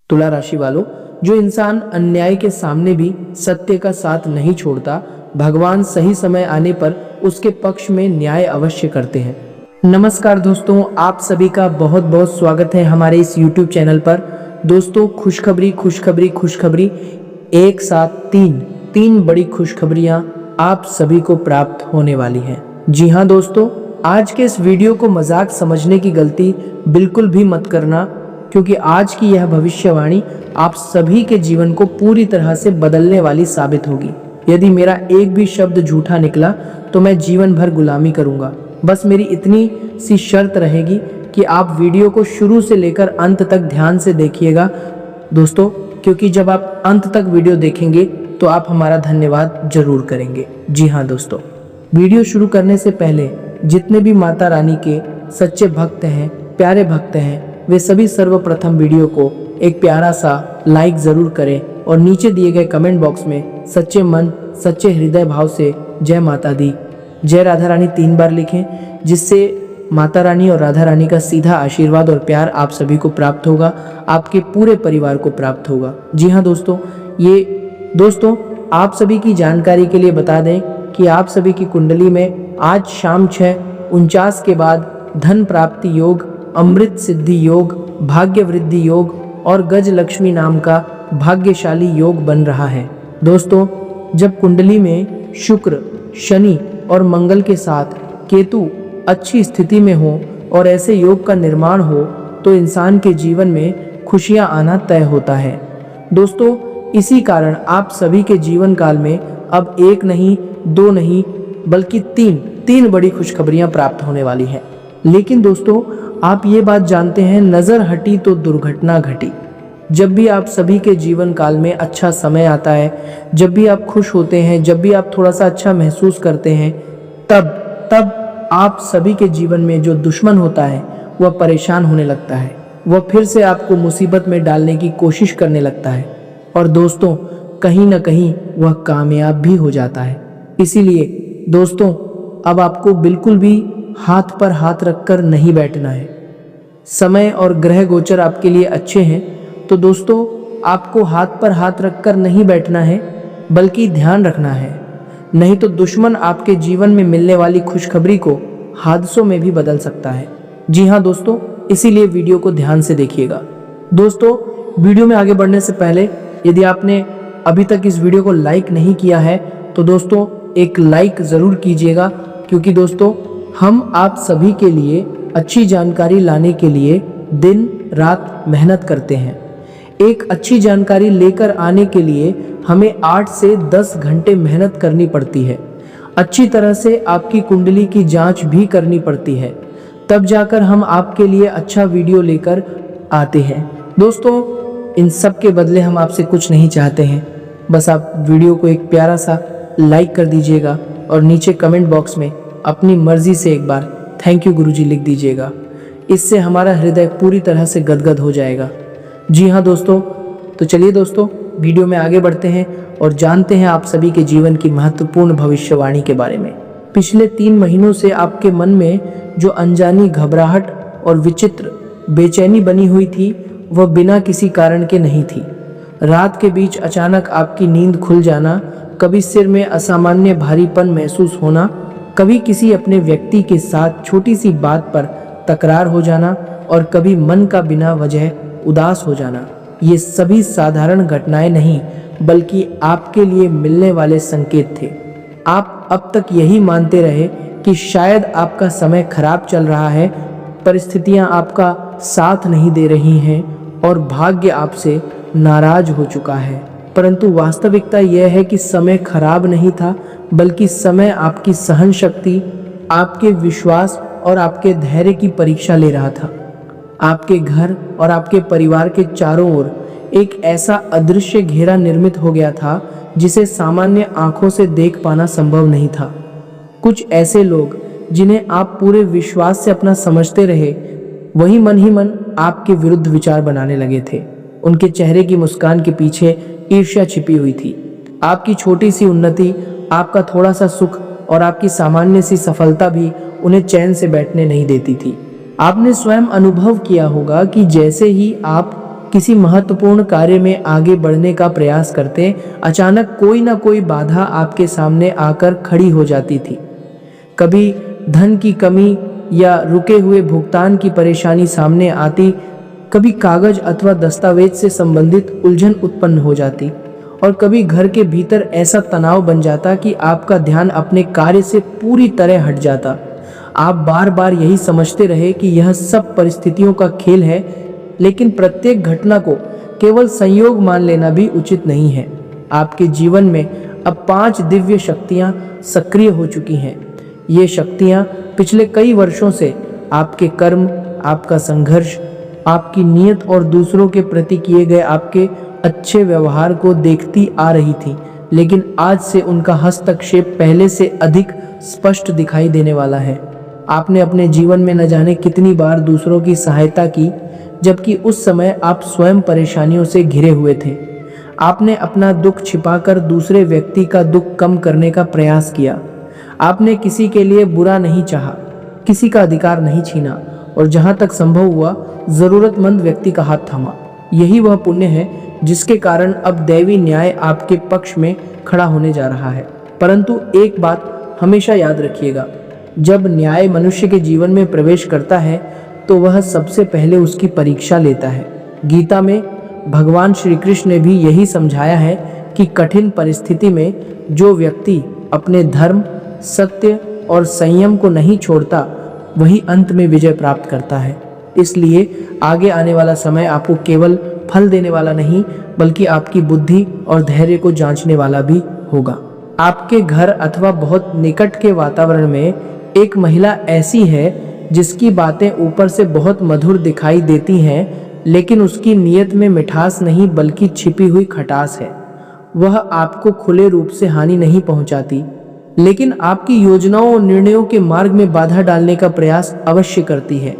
तुला राशि वालों, जो इंसान अन्याय के सामने भी सत्य का साथ नहीं छोड़ता, भगवान सही समय आने पर उसके पक्ष में न्याय अवश्य करते हैं। नमस्कार दोस्तों, आप सभी का बहुत बहुत स्वागत है हमारे इस YouTube चैनल पर। दोस्तों, खुशखबरी खुशखबरी खुशखबरी, एक साथ तीन बड़ी खुशखबरियां आप सभी को प्राप्त होने वाली हैं। जी हाँ दोस्तों, आज के इस वीडियो को मजाक समझने की गलती बिल्कुल भी मत करना, क्योंकि आज की यह भविष्यवाणी आप सभी के जीवन को पूरी तरह से बदलने वाली साबित होगी। यदि मेरा एक भी शब्द झूठा निकला तो मैं जीवन भर गुलामी करूंगा। बस मेरी इतनी सी शर्त रहेगी कि आप वीडियो को शुरू से लेकर अंत तक ध्यान से देखिएगा दोस्तों, क्योंकि जब आप अंत तक वीडियो देखेंगे तो आप हमारा धन्यवाद जरूर करेंगे। जी हाँ दोस्तों, वीडियो शुरू करने से पहले जितने भी माता रानी के सच्चे भक्त हैं, प्यारे भक्त हैं, वे सभी सर्वप्रथम वीडियो को एक प्यारा सा लाइक जरूर करें और नीचे दिए गए कमेंट बॉक्स में सच्चे मन सच्चे हृदय भाव से जय माता दी, जय राधा रानी 3 बार लिखें, जिससे माता रानी और राधा रानी का सीधा आशीर्वाद और प्यार आप सभी को प्राप्त होगा, आपके पूरे परिवार को प्राप्त होगा। जी हाँ दोस्तों, दोस्तों आप सभी की जानकारी के लिए बता दें कि आप सभी की कुंडली में आज शाम 6:49 के बाद धन प्राप्ति योग, अमृत सिद्धि योग, भाग्य वृद्धि योग और गज लक्ष्मी नाम का भाग्यशाली योग बन रहा है। दोस्तों, जब कुंडली में शुक्र, शनि और मंगल के साथ केतु अच्छी स्थिति में हो और ऐसे योग का निर्माण हो तो इंसान के जीवन में खुशियां आना तय होता है। दोस्तों, इसी कारण आप सभी के जीवन काल में अब एक नहीं, 2 नहीं, बल्कि तीन बड़ी खुशखबरियां प्राप्त होने वाली हैं। लेकिन दोस्तों, आप ये बात जानते हैं, नजर हटी तो दुर्घटना घटी। जब भी आप सभी के जीवन काल में अच्छा समय आता है, जब भी आप खुश होते हैं, जब भी आप थोड़ा सा अच्छा महसूस करते हैं, तब आप सभी के जीवन में जो दुश्मन होता है वह परेशान होने लगता है, वह फिर से आपको मुसीबत में डालने की कोशिश करने लगता है और दोस्तों कहीं ना कहीं वह कामयाब भी हो जाता है। इसीलिए दोस्तों, अब आपको बिल्कुल भी हाथ पर हाथ रखकर नहीं बैठना है। समय और ग्रह गोचर आपके लिए अच्छे हैं, तो दोस्तों आपको हाथ पर हाथ रखकर नहीं बैठना है, बल्कि ध्यान रखना है, नहीं तो दुश्मन आपके जीवन में मिलने वाली खुशखबरी को हादसों में भी बदल सकता है। जी हाँ दोस्तों, इसीलिए वीडियो को ध्यान से देखिएगा। दोस्तों, वीडियो में आगे बढ़ने से पहले यदि आपने अभी तक इस वीडियो को लाइक नहीं किया है तो दोस्तों एक लाइक ज़रूर कीजिएगा, क्योंकि दोस्तों हम आप सभी के लिए अच्छी जानकारी लाने के लिए दिन रात मेहनत करते हैं। एक अच्छी जानकारी लेकर आने के लिए हमें 8 से 10 घंटे मेहनत करनी पड़ती है। अच्छी तरह से आपकी कुंडली की जांच भी करनी पड़ती है, तब जाकर हम आपके लिए अच्छा वीडियो लेकर आते हैं। दोस्तों, इन सब के बदले हम आपसे कुछ नहीं चाहते हैं, बस आप वीडियो को एक प्यारा सा लाइक कर दीजिएगा और नीचे कमेंट बॉक्स में अपनी मर्जी से एक बार थैंक यू गुरुजी लिख दीजिएगा। इससे हमारा हृदय पूरी तरह से गदगद हो जाएगा। जी हाँ दोस्तों, तो चलिए दोस्तों वीडियो में आगे बढ़ते हैं और जानते हैं आप सभी के जीवन की महत्वपूर्ण भविष्यवाणी के बारे में। पिछले 3 महीनों से आपके मन में जो अनजानी घबराहट और विचित्र बेचैनी बनी हुई थी, वह बिना किसी कारण के नहीं थी। रात के बीच अचानक आपकी नींद खुल जाना, कभी सिर में असामान्य भारीपन महसूस होना, कभी किसी अपने व्यक्ति के साथ छोटी सी बात पर तकरार हो जाना और कभी मन का बिना वजह उदास हो जाना, ये सभी साधारण घटनाएं नहीं बल्कि आपके लिए मिलने वाले संकेत थे। आप अब तक यही मानते रहे कि शायद आपका समय खराब चल रहा है, परिस्थितियां आपका साथ नहीं दे रही हैं और भाग्य आपसे नाराज हो चुका है, परंतु वास्तविकता यह है कि समय खराब नहीं था, बल्कि समय आपकी सहन शक्ति, आपके विश्वास और आपके धैर्य की परीक्षा ले रहा था। आपके घर और आपके परिवार के चारों ओर एक ऐसा अदृश्य घेरा निर्मित हो गया था जिसे सामान्य आंखों से देख पाना संभव नहीं था। कुछ ऐसे लोग जिन्हें आप पूरे विश्वास से अपना समझते रहे, वही मन ही मन आपके विरुद्ध विचार बनाने लगे थे। उनके चेहरे की मुस्कान के पीछे ईर्ष्या छिपी हुई थी। आपकी छोटी सी उन्नति, आपका थोड़ा सा सुख और आपकी सामान्य सी सफलता भी उन्हें चैन से बैठने नहीं देती थी। आपने स्वयं अनुभव किया होगा कि जैसे ही आप किसी महत्वपूर्ण कार्य में आगे बढ़ने का प्रयास करते, अचानक कोई ना कोई बाधा आपके सामने आकर खड़ी हो जाती थी। कभी धन की कमी या रुके हुए भुगतान की परेशानी सामने आती, कभी कागज अथवा दस्तावेज से संबंधित उलझन उत्पन्न हो जाती, और कभी घर के भीतर ऐसा तनाव बन जाता कि आपका ध्यान अपने कार्य से पूरी तरह हट जाता। आप बार बार यही समझते रहे कि यह सब परिस्थितियों का खेल है, लेकिन प्रत्येक घटना को केवल संयोग मान लेना भी उचित नहीं है। आपके जीवन में अब 5 दिव्य शक्तियां सक्रिय हो चुकी हैं। ये शक्तियां पिछले कई वर्षों से आपके कर्म, आपका संघर्ष, आपकी नीयत और दूसरों के प्रति किए गए आपके अच्छे व्यवहार को देखती आ रही थी, लेकिन आज से उनका हस्तक्षेप पहले से अधिक स्पष्ट दिखाई देने वाला है। आपने अपने जीवन में न जाने कितनी बार दूसरों की सहायता की, जबकि उस समय आप स्वयं परेशानियों से घिरे हुए थे। आपने अपना दुख छिपाकर दूसरे व्यक्ति का दुख कम करने का प्रयास किया। आपने किसी के लिए बुरा नहीं चाहा, किसी का अधिकार नहीं छीना, और जहां तक संभव हुआ जरूरतमंद व्यक्ति का हाथ थामा। यही वह पुण्य है जिसके कारण अब दैवी न्याय आपके पक्ष में खड़ा होने जा रहा है। परंतु एक बात हमेशा याद रखिएगा, जब न्याय मनुष्य के जीवन में प्रवेश करता है तो वह सबसे पहले उसकी परीक्षा लेता है। गीता में भगवान श्री कृष्ण ने भी यही समझाया है कि कठिन परिस्थिति में जो व्यक्ति अपने धर्म, सत्य और संयम को नहीं छोड़ता, वही अंत में विजय प्राप्त करता है। इसलिए आगे आने वाला समय आपको केवल फल देने वाला नहीं, बल्कि आपकी बुद्धि और धैर्य को जांचने वाला भी होगा। आपके घर अथवा बहुत निकट के वातावरण में एक महिला ऐसी है जिसकी बातें ऊपर से बहुत मधुर दिखाई देती हैं, लेकिन उसकी नीयत में मिठास नहीं बल्कि छिपी हुई खटास है। वह आपको खुले रूप से हानि नहीं पहुंचाती, लेकिन आपकी योजनाओं और निर्णयों के मार्ग में बाधा डालने का प्रयास अवश्य करती है।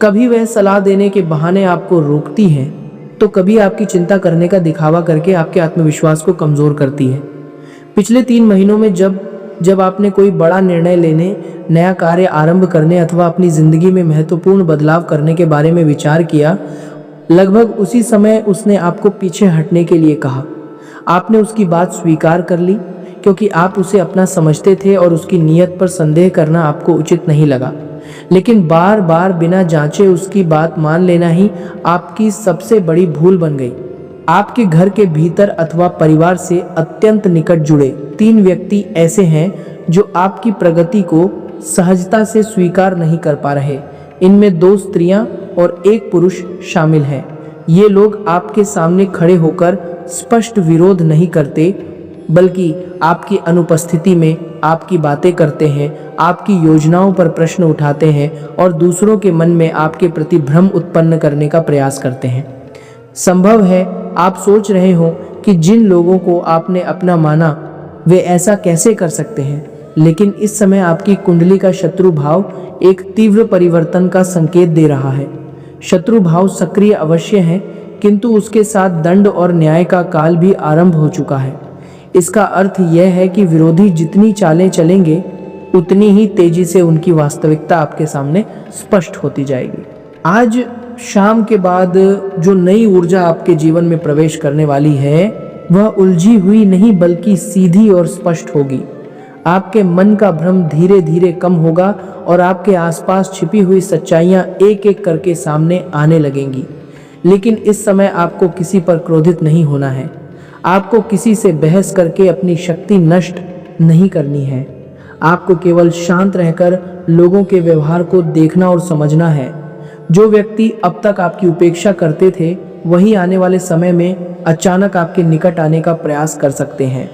कभी वह सलाह देने के बहाने आपको रोकती है, तो कभी आपकी चिंता करने का दिखावा करके आपके आत्मविश्वास को कमजोर करती है। पिछले 3 महीनों में जब आपने कोई बड़ा निर्णय लेने, नया कार्य आरंभ करने अथवा अपनी जिंदगी में महत्वपूर्ण बदलाव करने के बारे में विचार किया, लगभग उसी समय उसने आपको पीछे हटने के लिए कहा। आपने उसकी बात स्वीकार कर ली क्योंकि आप उसे अपना समझते थे और उसकी नीयत पर संदेह करना आपको उचित नहीं लगा। लेकिन बार बार बिना जांचे उसकी बात मान लेना ही आपकी सबसे बड़ी भूल बन गई। आपके घर के भीतर अथवा परिवार से अत्यंत निकट जुड़े 3 व्यक्ति ऐसे हैं जो आपकी प्रगति को सहजता से स्वीकार नहीं कर पा रहे। इनमें 2 स्त्रियां और 1 पुरुष शामिल हैं। ये लोग आपके सामने खड़े होकर स्पष्ट विरोध नहीं करते, बल्कि आपकी अनुपस्थिति में आपकी बातें करते हैं, आपकी योजनाओं पर प्रश्न उठाते हैं और दूसरों के मन में आपके प्रति भ्रम उत्पन्न करने का प्रयास करते हैं। संभव है आप सोच रहे हो कि जिन लोगों को आपने अपना माना वे ऐसा कैसे कर सकते हैं, लेकिन इस समय आपकी कुंडली का शत्रु भाव एक तीव्र परिवर्तन का संकेत दे रहा है। शत्रु भाव सक्रिय अवश्य है, किंतु उसके साथ दंड और न्याय का काल भी आरंभ हो चुका है। इसका अर्थ यह है कि विरोधी जितनी चालें चलेंगे, उतनी ही तेजी से उनकी वास्तविकता आपके सामने स्पष्ट होती जाएगी। आज शाम के बाद जो नई ऊर्जा आपके जीवन में प्रवेश करने वाली है, वह उलझी हुई नहीं बल्कि सीधी और स्पष्ट होगी। आपके मन का भ्रम धीरे धीरे कम होगा और आपके आसपास छिपी हुई सच्चाइयां एक एक करके सामने आने लगेंगी। लेकिन इस समय आपको किसी पर क्रोधित नहीं होना है। आपको किसी से बहस करके अपनी शक्ति नष्ट नहीं करनी है। आपको केवल शांत रहकर लोगों के व्यवहार को देखना और समझना है। जो व्यक्ति अब तक आपकी उपेक्षा करते थे, वही आने वाले समय में अचानक आपके निकट आने का प्रयास कर सकते हैं।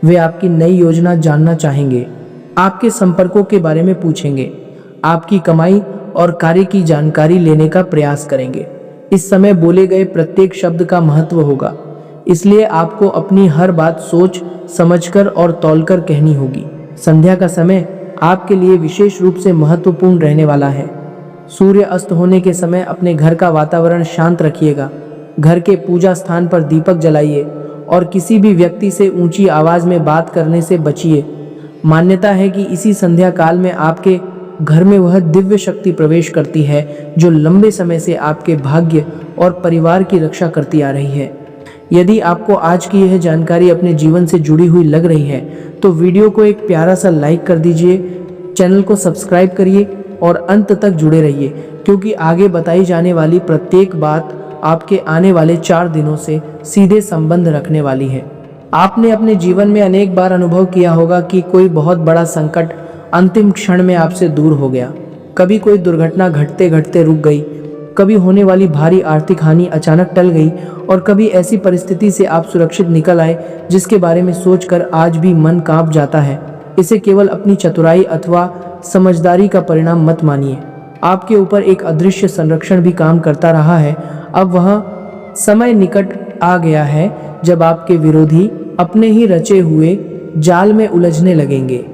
वे आपकी नई योजना जानना चाहेंगे, आपके संपर्कों के बारे में पूछेंगे, आपकी कमाई और कार्य की जानकारी लेने का प्रयास करेंगे। इस समय बोले गए प्रत्येक शब्द का महत्व होगा, इसलिए आपको अपनी हर बात सोच समझकर और तौलकर कहनी होगी। संध्या का समय आपके लिए विशेष रूप से महत्वपूर्ण रहने वाला है। सूर्य अस्त होने के समय अपने घर का वातावरण शांत रखिएगा। घर के पूजा स्थान पर दीपक जलाइए और किसी भी व्यक्ति से ऊंची आवाज में बात करने से बचिए। मान्यता है कि इसी संध्या काल में आपके घर में वह दिव्य शक्ति प्रवेश करती है जो लंबे समय से आपके भाग्य और परिवार की रक्षा करती आ रही है। यदि आपको आज की यह जानकारी अपने जीवन से जुड़ी हुई लग रही है तो वीडियो को एक प्यारा सा लाइक कर दीजिए, चैनल को सब्सक्राइब करिए और अंत तक जुड़े रहिए, क्योंकि आगे बताई जाने वाली प्रत्येक बात आपके आने वाले 4 दिनों से सीधे संबंध रखने वाली है। आपने अपने जीवन में अनेक बार अनुभव किया होगा कि कोई बहुत बड़ा संकट अंतिम क्षण में आपसे दूर हो गया। कभी कोई दुर्घटना घटते घटते रुक गई, कभी होने वाली भारी आर्थिक हानि अचानक टल गई और कभी ऐसी परिस्थिति से आप सुरक्षित निकल आए जिसके बारे में सोचकर आज भी मन कांप जाता है। इसे केवल अपनी चतुराई अथवा समझदारी का परिणाम मत मानिए। आपके ऊपर एक अदृश्य संरक्षण भी काम करता रहा है। अब वह समय निकट आ गया है जब आपके विरोधी अपने ही रचे हुए जाल में उलझने लगेंगे।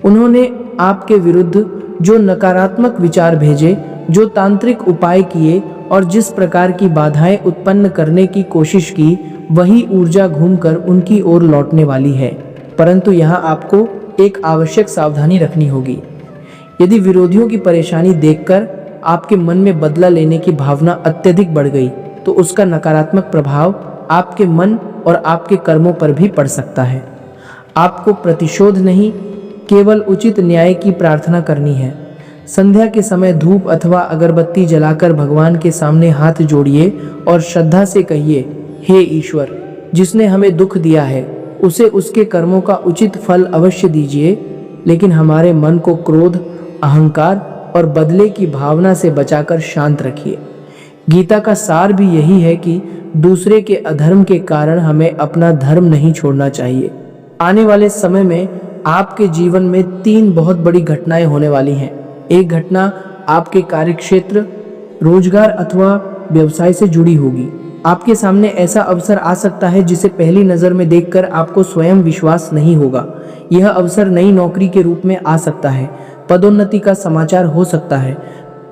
उन्होंने आपके विरुद्ध जो नकारात्मक विचार भेजे, जो तांत्रिक उपाय किए और जिस प्रकार की बाधाएं उत्पन्न करने की कोशिश की, वही ऊर्जा घूमकर उनकी ओर लौटने वाली है। परंतु यहाँ आपको एक आवश्यक सावधानी रखनी होगी। यदि विरोधियों की परेशानी देखकर आपके मन में बदला लेने की भावना अत्यधिक बढ़ गई तो उसका नकारात्मक प्रभाव आपके मन और आपके कर्मों पर भी पड़ सकता है। आपको प्रतिशोध नहीं, केवल उचित न्याय की प्रार्थना करनी है। संध्या के समय धूप अथवा अगरबत्ती जलाकर भगवान के सामने हाथ जोड़िए और श्रद्धा से कहिए, हे ईश्वर, जिसने हमें दुख दिया है उसे उसके कर्मों का उचित फल अवश्य दीजिए, लेकिन हमारे मन को क्रोध, अहंकार और बदले की भावना से बचाकर शांत रखिए। गीता का सार भी यही है कि दूसरे के अधर्म के कारण हमें अपना धर्म नहीं छोड़ना चाहिए। आने वाले समय में आपके जीवन में 3 बहुत बड़ी घटनाएं होने वाली हैं। एक घटना आपके कार्यक्षेत्र, रोजगार अथवा व्यवसाय से जुड़ी होगी। आपके सामने ऐसा अवसर आ सकता है जिसे पहली नज़र में देखकर आपको स्वयं विश्वास नहीं होगा। यह अवसर नई नौकरी के रूप में आ सकता है, पदोन्नति का समाचार हो सकता है,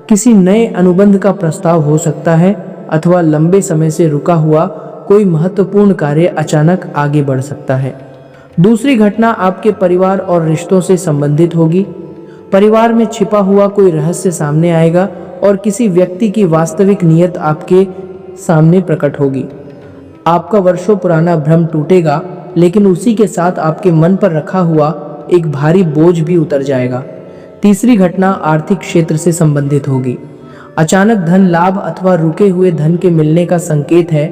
किसी नए अनुबंध का प्रस्ताव हो सकता है अथवा लंबे समय से रुका हुआ कोई महत्वपूर्ण कार्य अचानक आगे बढ़ सकता है। दूसरी घटना आपके परिवार और रिश्तों से संबंधित होगी। परिवार में छिपा हुआ कोई रहस्य सामने आएगा और किसी व्यक्ति की वास्तविक नीयत आपके सामने प्रकट होगी। आपका वर्षों पुराना भ्रम टूटेगा, लेकिन उसी के साथ आपके मन पर रखा हुआ एक भारी बोझ भी उतर जाएगा। तीसरी घटना आर्थिक क्षेत्र से संबंधित होगी। अचानक धन लाभ अथवा रुके हुए धन के मिलने का संकेत है,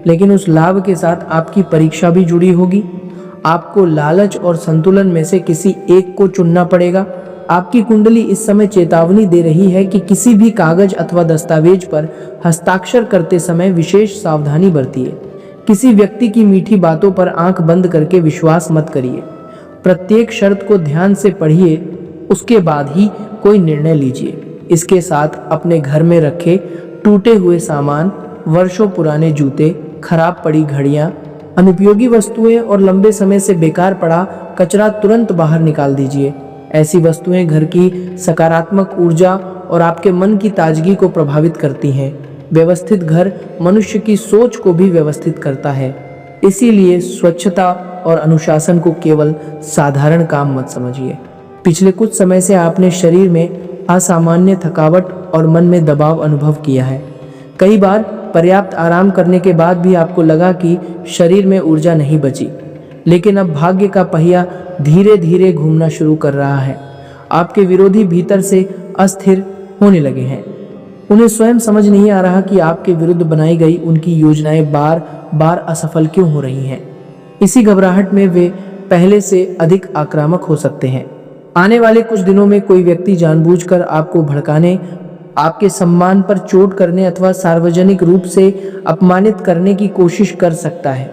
लेकिन उस लाभ के साथ आपकी परीक्षा भी जुड़ी होगी। आपको लालच और संतुलन में से किसी एक को चुनना पड़ेगा। आपकी कुंडली इस समय चेतावनी दे रही है कि किसी भी कागज अथवा दस्तावेज पर हस्ताक्षर करते समय विशेष सावधानी बरतिए। किसी व्यक्ति की मीठी बातों पर आंख बंद करके विश्वास मत करिए। प्रत्येक शर्त को ध्यान से पढ़िए, उसके बाद ही कोई निर्णय लीजिए। इसके साथ अपने घर में रखे टूटे हुए सामान, वर्षों पुराने जूते, खराब पड़ी घड़ियां, अनुपयोगी वस्तुएं और लंबे समय से बेकार पड़ा कचरा तुरंत बाहर निकाल दीजिए। ऐसी वस्तुएं घर की सकारात्मक ऊर्जा और आपके मन की ताजगी को प्रभावित करती हैं। व्यवस्थित घर मनुष्य की सोच को भी व्यवस्थित करता है। इसीलिए स्वच्छता और अनुशासन को केवल साधारण काम मत समझिए। पिछले कुछ समय से आपने शरीर में असामान्य थकावट और मन में दबाव अनुभव किया है। कई बार पर्याप्त आराम करने के बाद भी आपको लगा कि शरीर में ऊर्जा नहीं बची, लेकिन अब भाग्य का पहिया धीरे धीरे घूमना शुरू कर रहा है। आपके विरोधी भीतर से अस्थिर होने लगे हैं। उन्हें स्वयं समझ नहीं आ रहा कि आपके विरुद्ध बनाई गई उनकी योजनाएं बार बार असफल क्यों हो रही हैं। इसी घबराहट में वे पहले से अधिक आक्रामक हो सकते हैं। आने वाले कुछ दिनों में कोई व्यक्ति जानबूझकर आपको भड़काने, आपके सम्मान पर चोट करने अथवा सार्वजनिक रूप से अपमानित करने की कोशिश कर सकता है,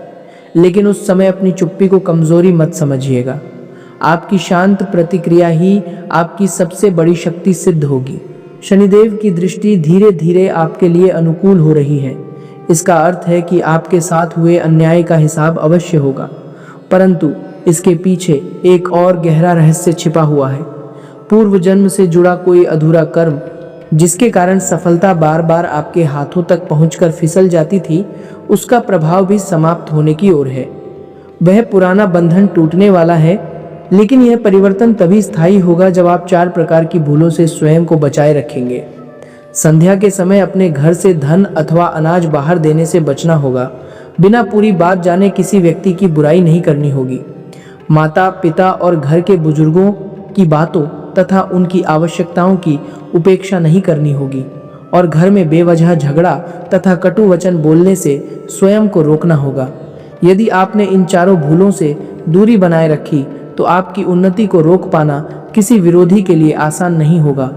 लेकिन उस समय अपनी चुप्पी को कमजोरी मत समझिएगा। आपकी शांत प्रतिक्रिया ही आपकी सबसे बड़ी शक्ति सिद्ध होगी। शनिदेव की दृष्टि धीरे धीरे आपके लिए अनुकूल हो रही है। इसका अर्थ है कि आपके साथ हुए अन्याय का हिसाब अवश्य होगा, परंतु इसके पीछे एक और गहरा रहस्य छिपा हुआ है। पूर्व जन्म से जुड़ा कोई अधूरा कर्म, जिसके कारण सफलता बार बार आपके हाथों तक पहुंचकर फिसल जाती थी, उसका प्रभाव भी समाप्त होने की ओर है। वह पुराना बंधन टूटने वाला है, लेकिन यह परिवर्तन तभी स्थायी होगा जब आप 4 प्रकार की भूलों से स्वयं को बचाए रखेंगे। संध्या के समय अपने घर से धन अथवा अनाज बाहर देने से बचना होगा। बिना पूरी बात जाने किसी व्यक्ति की बुराई नहीं करनी होगी। माता पिता और घर के बुजुर्गों की बातों तथा उनकी आवश्यकताओं की उपेक्षा नहीं करनी होगी और घर में बेवजह झगड़ा तथा कटु वचन बोलने से स्वयं को रोकना होगा। यदि आपने इन चारों भूलों से दूरी बनाए रखी तो आपकी उन्नति को रोक पाना किसी विरोधी के लिए आसान नहीं होगा।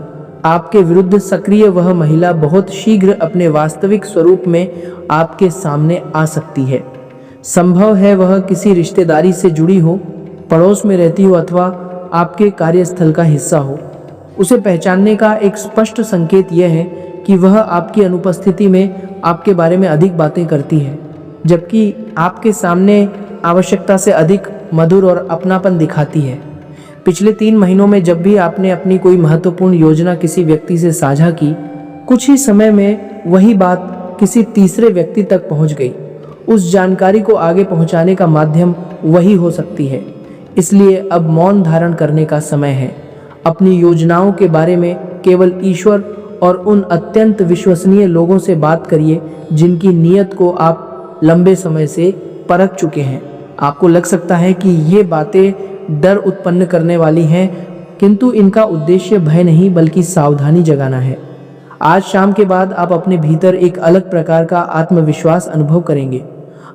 आपके विरुद्ध सक्रिय वह महिला बहुत शीघ्र अपने वास्तविक स्वरूप में आपके सामने आ सकती है। संभव है वह किसी रिश्तेदारी से जुड़ी हो, पड़ोस में रहती हो अथवा आपके कार्यस्थल का हिस्सा हो। उसे पहचानने का एक स्पष्ट संकेत यह है कि वह आपकी अनुपस्थिति में आपके बारे में अधिक बातें करती है, जबकि आपके सामने आवश्यकता से अधिक मधुर और अपनापन दिखाती है। पिछले 3 महीनों में जब भी आपने अपनी कोई महत्वपूर्ण योजना किसी व्यक्ति से साझा की, कुछ ही समय में वही बात किसी तीसरे व्यक्ति तक पहुंच गई। उस जानकारी को आगे पहुंचाने का माध्यम वही हो सकती है। इसलिए अब मौन धारण करने का समय है। अपनी योजनाओं के बारे में केवल ईश्वर और उन अत्यंत विश्वसनीय लोगों से बात करिए जिनकी नीयत को आप लंबे समय से परख चुके हैं। आपको लग सकता है कि ये बातें डर उत्पन्न करने वाली हैं, किंतु इनका उद्देश्य भय नहीं बल्कि सावधानी जगाना है। आज शाम के बाद आप अपने भीतर एक अलग प्रकार का आत्मविश्वास अनुभव करेंगे।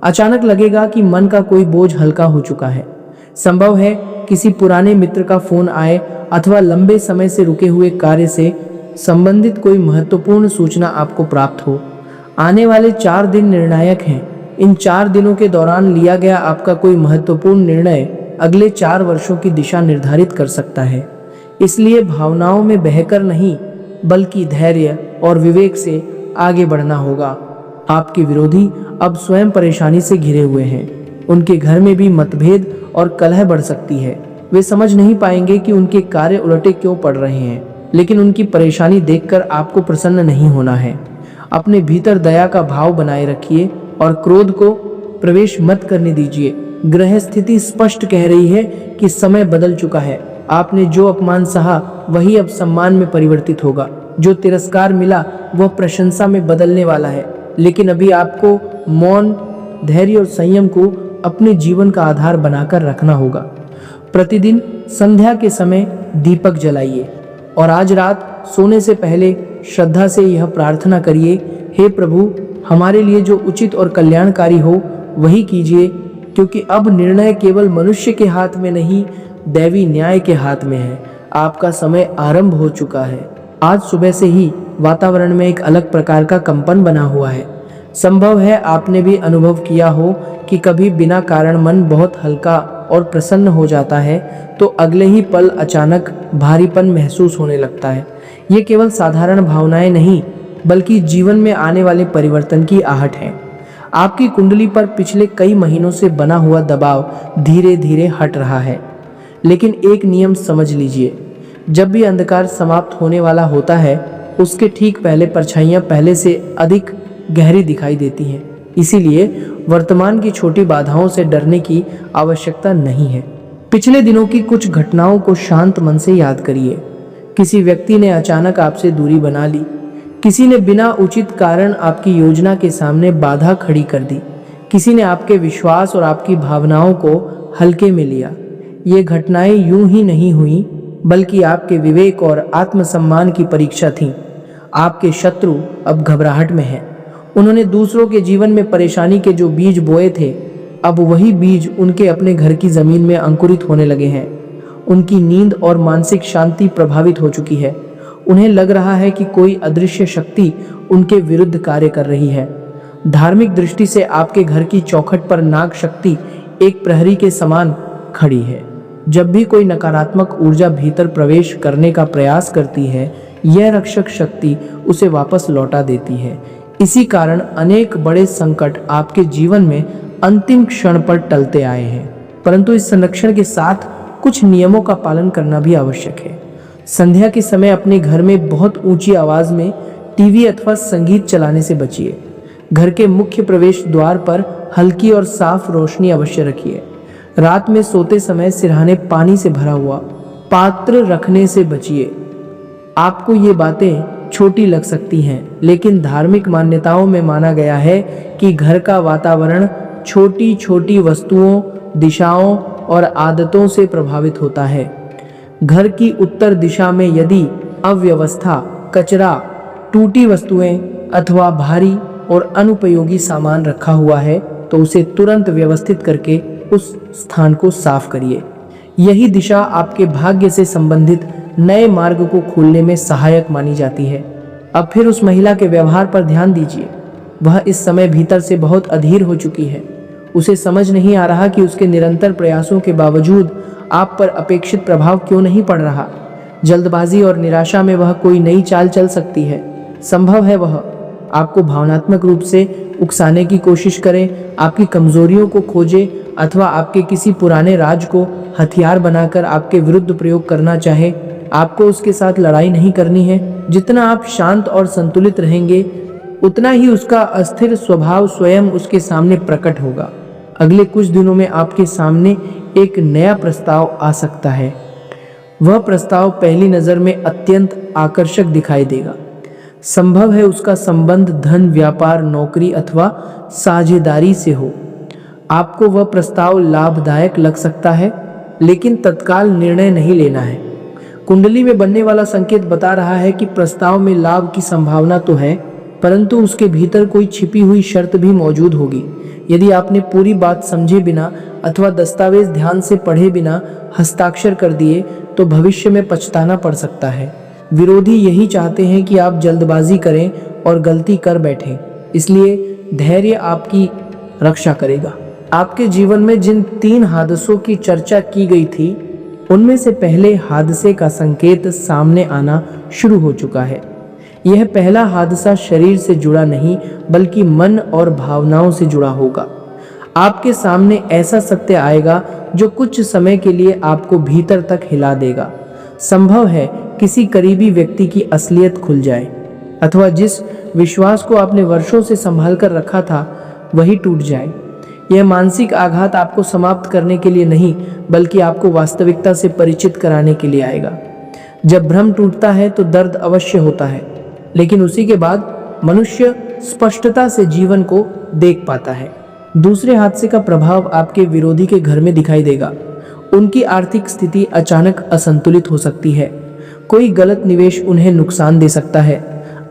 अचानक लगेगा कि मन का कोई बोझ हल्का हो चुका है। संभव है किसी पुराने मित्र का फोन आए अथवा लंबे समय से रुके हुए कार्य से संबंधित कोई महत्वपूर्ण सूचना आपको प्राप्त हो। आने वाले 4 दिन निर्णायक हैं। इन 4 दिनों के दौरान लिया गया आपका कोई महत्वपूर्ण निर्णय अगले 4 वर्षों की दिशा निर्धारित कर सकता है। इसलिए भावनाओं में बहकर नहीं बल्कि धैर्य और विवेक से आगे बढ़ना होगा। आपके विरोधी अब स्वयं परेशानी से घिरे हुए हैं। उनके घर में भी मतभेद और कलह बढ़ सकती है। वे समझ नहीं पाएंगे कि उनके कार्य उलटे क्यों पड़ रहे हैं, लेकिन उनकी परेशानी देखकर आपको प्रसन्न नहीं होना है। अपने भीतर दया का भाव बनाए रखिए और क्रोध को प्रवेश मत करने दीजिए। ग्रह स्थिति स्पष्ट कह रही है कि समय बदल चुका है। आपने जो अपमान सहा वही अब सम्मान में परिवर्तित होगा। जो तिरस्कार मिला वह प्रशंसा में बदलने वाला है। लेकिन अभी आपको मौन, धैर्य और संयम को अपने जीवन का आधार बनाकर रखना होगा। प्रतिदिन संध्या के समय दीपक जलाइए और आज रात सोने से पहले श्रद्धा से यह प्रार्थना करिए, हे प्रभु, हमारे लिए जो उचित और कल्याणकारी हो वही कीजिए, क्योंकि अब निर्णय केवल मनुष्य के हाथ में नहीं, दैवी न्याय के हाथ में है। आपका समय आरंभ हो चुका है। आज सुबह से ही वातावरण में एक अलग प्रकार का कंपन बना हुआ है। संभव है आपने भी अनुभव किया हो कि कभी बिना कारण मन बहुत हल्का और प्रसन्न हो जाता है तो अगले ही पल अचानक भारीपन महसूस होने लगता है। ये केवल साधारण भावनाएं नहीं बल्कि जीवन में आने वाले परिवर्तन की आहट है। आपकी कुंडली पर पिछले कई महीनों से बना हुआ दबाव धीरे धीरे हट रहा है। लेकिन एक नियम समझ लीजिए, जब भी अंधकार समाप्त होने वाला होता है उसके ठीक पहले परछाइयां पहले से अधिक गहरी दिखाई देती हैं। इसीलिए वर्तमान की छोटी बाधाओं से डरने की आवश्यकता नहीं है। पिछले दिनों की कुछ घटनाओं को शांत मन से याद करिए। किसी व्यक्ति ने अचानक आपसे दूरी बना ली, किसी ने बिना उचित कारण आपकी योजना के सामने बाधा खड़ी कर दी, किसी ने आपके विश्वास और आपकी भावनाओं को हल्के में लिया। ये घटनाएं यूं ही नहीं हुई बल्कि आपके विवेक और आत्मसम्मान की परीक्षा थी। आपके शत्रु अब घबराहट में हैं। उन्होंने दूसरों के जीवन में परेशानी के जो बीज बोए थे, अब वही बीज उनके अपने घर की जमीन में अंकुरित होने लगे हैं। उनकी नींद और मानसिक शांति प्रभावित हो चुकी है। उन्हें लग रहा है कि कोई अदृश्य शक्ति उनके विरुद्ध कार्य कर रही है। धार्मिक दृष्टि से आपके घर की चौखट पर नाग शक्ति एक प्रहरी के समान खड़ी है। जब भी कोई नकारात्मक ऊर्जा भीतर प्रवेश करने का प्रयास करती है, यह रक्षक शक्ति उसे वापस लौटा देती है। इसी कारण अनेक बड़े संकट आपके जीवन में अंतिम क्षण पर टलते आए हैं, परंतु इस संरक्षण के साथ कुछ नियमों का पालन करना भी आवश्यक है। संध्या के समय अपने घर में बहुत ऊंची आवाज में टीवी अथवा संगीत चलाने से बचिए। घर के मुख्य प्रवेश द्वार पर हल्की और साफ रोशनी अवश्य रखिए। रात में सोते समय सिरहाने पानी से भरा हुआ पात्र रखने से बचिए। आपको ये बातें छोटी लग सकती हैं, लेकिन धार्मिक मान्यताओं में माना गया है कि घर का वातावरण छोटी छोटी वस्तुओं, दिशाओं और आदतों से प्रभावित होता है। घर की उत्तर दिशा में यदि अव्यवस्था, कचरा, टूटी वस्तुएं अथवा भारी और अनुपयोगी सामान रखा हुआ है तो उसे तुरंत व्यवस्थित करके उस स्थान को साफ करिए। यही दिशा आपके भाग्य से संबंधित नए मार्ग को खोलने में सहायक मानी जाती है। अब फिर उस महिला के व्यवहार पर ध्यान दीजिए। वह इस समय भीतर से बहुत अधीर हो चुकी है। उसे समझ नहीं आ रहा कि उसके निरंतर प्रयासों के बावजूद आप पर अपेक्षित प्रभाव क्यों नहीं पड़ रहा। जल्दबाजी और निराशा में वह कोई नई चाल चल सकती है। संभव है वह आपको भावनात्मक रूप से उकसाने की कोशिश करे, आपकी कमजोरियों को खोजे अथवा आपके किसी पुराने राज को हथियार बनाकर आपके विरुद्ध प्रयोग करना चाहे। आपको उसके साथ लड़ाई नहीं करनी है। जितना आप शांत और संतुलित रहेंगे, उतना ही उसका अस्थिर स्वभाव स्वयं उसके सामने प्रकट होगा। अगले कुछ दिनों में आपके सामने एक नया प्रस्ताव आ सकता है। वह प्रस्ताव पहली नज़र में अत्यंत आकर्षक दिखाई देगा। संभव है उसका संबंध धन, व्यापार, नौकरी अथवा साझेदारी से हो। आपको वह प्रस्ताव लाभदायक लग सकता है, लेकिन तत्काल निर्णय नहीं लेना है। कुंडली में बनने वाला संकेत बता रहा है कि प्रस्ताव में लाभ की संभावना तो है, परंतु उसके भीतर कोई छिपी हुई शर्त भी मौजूद होगी। यदि आपने पूरी बात समझे बिना अथवा दस्तावेज ध्यान से पढ़े बिना हस्ताक्षर कर दिए तो भविष्य में पछताना पड़ सकता है। विरोधी यही चाहते हैं कि आप जल्दबाजी करें और गलती कर बैठें, इसलिए धैर्य आपकी रक्षा करेगा। आपके जीवन में जिन 3 हादसों की चर्चा की गई थी, उनमें से पहले हादसे का संकेत सामने आना शुरू हो चुका है। यह पहला हादसा शरीर से जुड़ा नहीं, बल्कि मन और भावनाओं से जुड़ा होगा। आपके सामने ऐसा सत्य आएगा जो कुछ समय के लिए आपको भीतर तक हिला देगा। संभव है किसी करीबी व्यक्ति की असलियत खुल जाए अथवा जिस विश्वास को आपने वर्षों से संभाल कर रखा था वही टूट जाए। यह मानसिक आघात आपको समाप्त करने के लिए नहीं, बल्कि आपको वास्तविकता से परिचित कराने के लिए आएगा। जब भ्रम टूटता है तो दर्द अवश्य होता है, लेकिन उसी के बाद मनुष्य स्पष्टता से जीवन को देख पाता है। दूसरे हादसे का प्रभाव आपके विरोधी के घर में दिखाई देगा। उनकी आर्थिक स्थिति अचानक असंतुलित हो सकती है। कोई गलत निवेश उन्हें नुकसान दे सकता है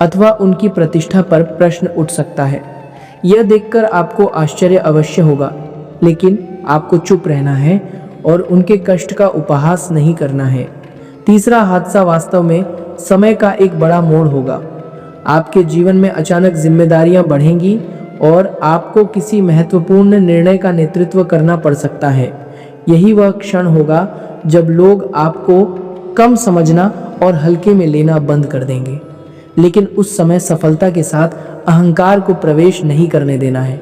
अथवा उनकी प्रतिष्ठा पर प्रश्न उठ सकता है। यह देखकर आपको आश्चर्य अवश्य होगा, लेकिन आपको चुप रहना है और उनके कष्ट का उपहास नहीं करना है। तीसरा हादसा वास्तव में समय का एक बड़ा मोड़ होगा। आपके जीवन में अचानक जिम्मेदारियां बढ़ेंगी और आपको किसी महत्वपूर्ण निर्णय का नेतृत्व करना पड़ सकता है। यही वह क्षण होगा जब लोग आपको कम समझना और हल्के में लेना बंद कर देंगे, लेकिन उस समय सफलता के साथ अहंकार को प्रवेश नहीं करने देना है।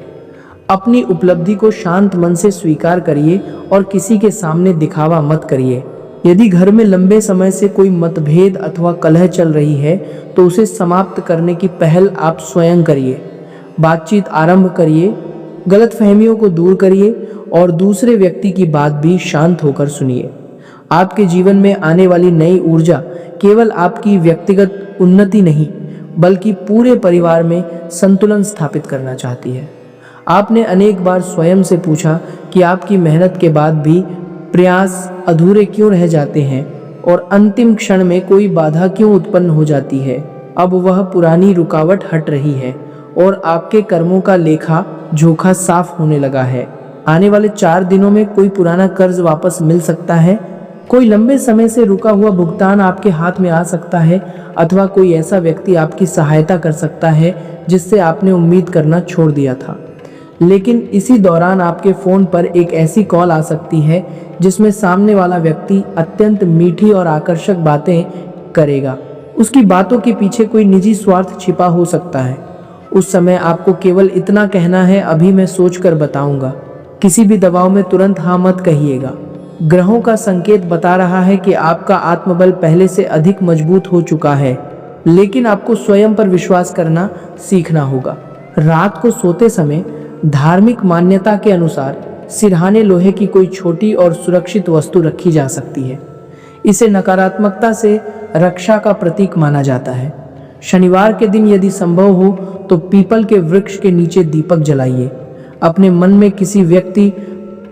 अपनी उपलब्धि को शांत मन से स्वीकार करिए और किसी के सामने दिखावा मत करिए। यदि घर में लंबे समय से कोई मतभेद अथवा कलह चल रही है तो उसे समाप्त करने की पहल आप स्वयं करिए। बातचीत आरंभ करिए, गलतफहमियों को दूर करिए और दूसरे व्यक्ति की बात भी शांत होकर सुनिए। आपके जीवन में आने वाली नई ऊर्जा केवल आपकी व्यक्तिगत उन्नति नहीं, बल्कि पूरे परिवार में संतुलन स्थापित करना चाहती है। आपने अनेक बार स्वयं से पूछा कि आपकी मेहनत के बाद भी प्रयास अधूरे क्यों रह जाते हैं और अंतिम क्षण में कोई बाधा क्यों उत्पन्न हो जाती है। अब वह पुरानी रुकावट हट रही है और आपके कर्मों का लेखा जोखा साफ होने लगा है। आने वाले 4 दिनों में कोई पुराना कर्ज वापस मिल सकता है, कोई लंबे समय से रुका हुआ भुगतान आपके हाथ में आ सकता है अथवा कोई ऐसा व्यक्ति आपकी सहायता कर सकता है जिससे आपने उम्मीद करना छोड़ दिया था। लेकिन इसी दौरान आपके फ़ोन पर एक ऐसी कॉल आ सकती है जिसमें सामने वाला व्यक्ति अत्यंत मीठी और आकर्षक बातें करेगा। उसकी बातों के पीछे कोई निजी स्वार्थ छिपा हो सकता है। उस समय आपको केवल इतना कहना है, अभी मैं सोचकर बताऊंगा। किसी भी दबाव में तुरंत हाँ मत कहिएगा। ग्रहों का संकेत बता रहा है कि आपका आत्मबल पहले से अधिक मजबूत हो चुका है, लेकिन आपको स्वयं पर विश्वास करना सीखना होगा। रात को सोते समय धार्मिक मान्यता के अनुसार सिरहाने लोहे की कोई छोटी और सुरक्षित वस्तु रखी जा सकती है। इसे नकारात्मकता से रक्षा का प्रतीक माना जाता है। शनिवार के दिन यदि संभव हो तो पीपल के वृक्ष के नीचे दीपक जलाइए। अपने मन में किसी व्यक्ति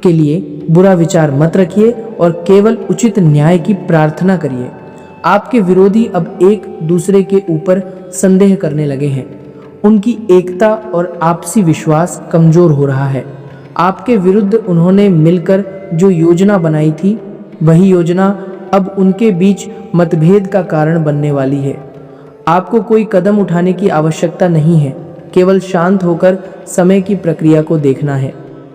के लिए बुरा विचार मत रखिए और केवल उचित न्याय की प्रार्थना करिए। आपके विरोधी अब एक दूसरे के ऊपर संदेह करने लगे हैं। उनकी एकता और आपसी विश्वास कमजोर हो रहा है। आपके विरुद्ध उन्होंने मिलकर जो योजना बनाई थी, वही योजना अब उनके बीच मतभेद का कारण बनने वाली है। आपको कोई कदम उठाने की आवश्यकता नहीं है, केवल शांत होकर समय की प्रक्रिया को देखना है।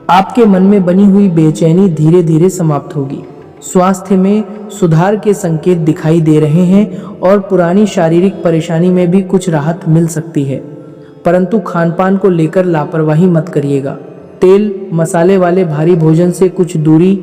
आपके मन में बनी हुई बेचैनी धीरे धीरे समाप्त होगी। स्वास्थ्य में सुधार के संकेत दिखाई दे रहे हैं और पुरानी शारीरिक परेशानी में भी कुछ राहत मिल सकती है। परंतु खानपान को लेकर लापरवाही मत करिएगा। तेल मसाले वाले भारी भोजन से कुछ दूरी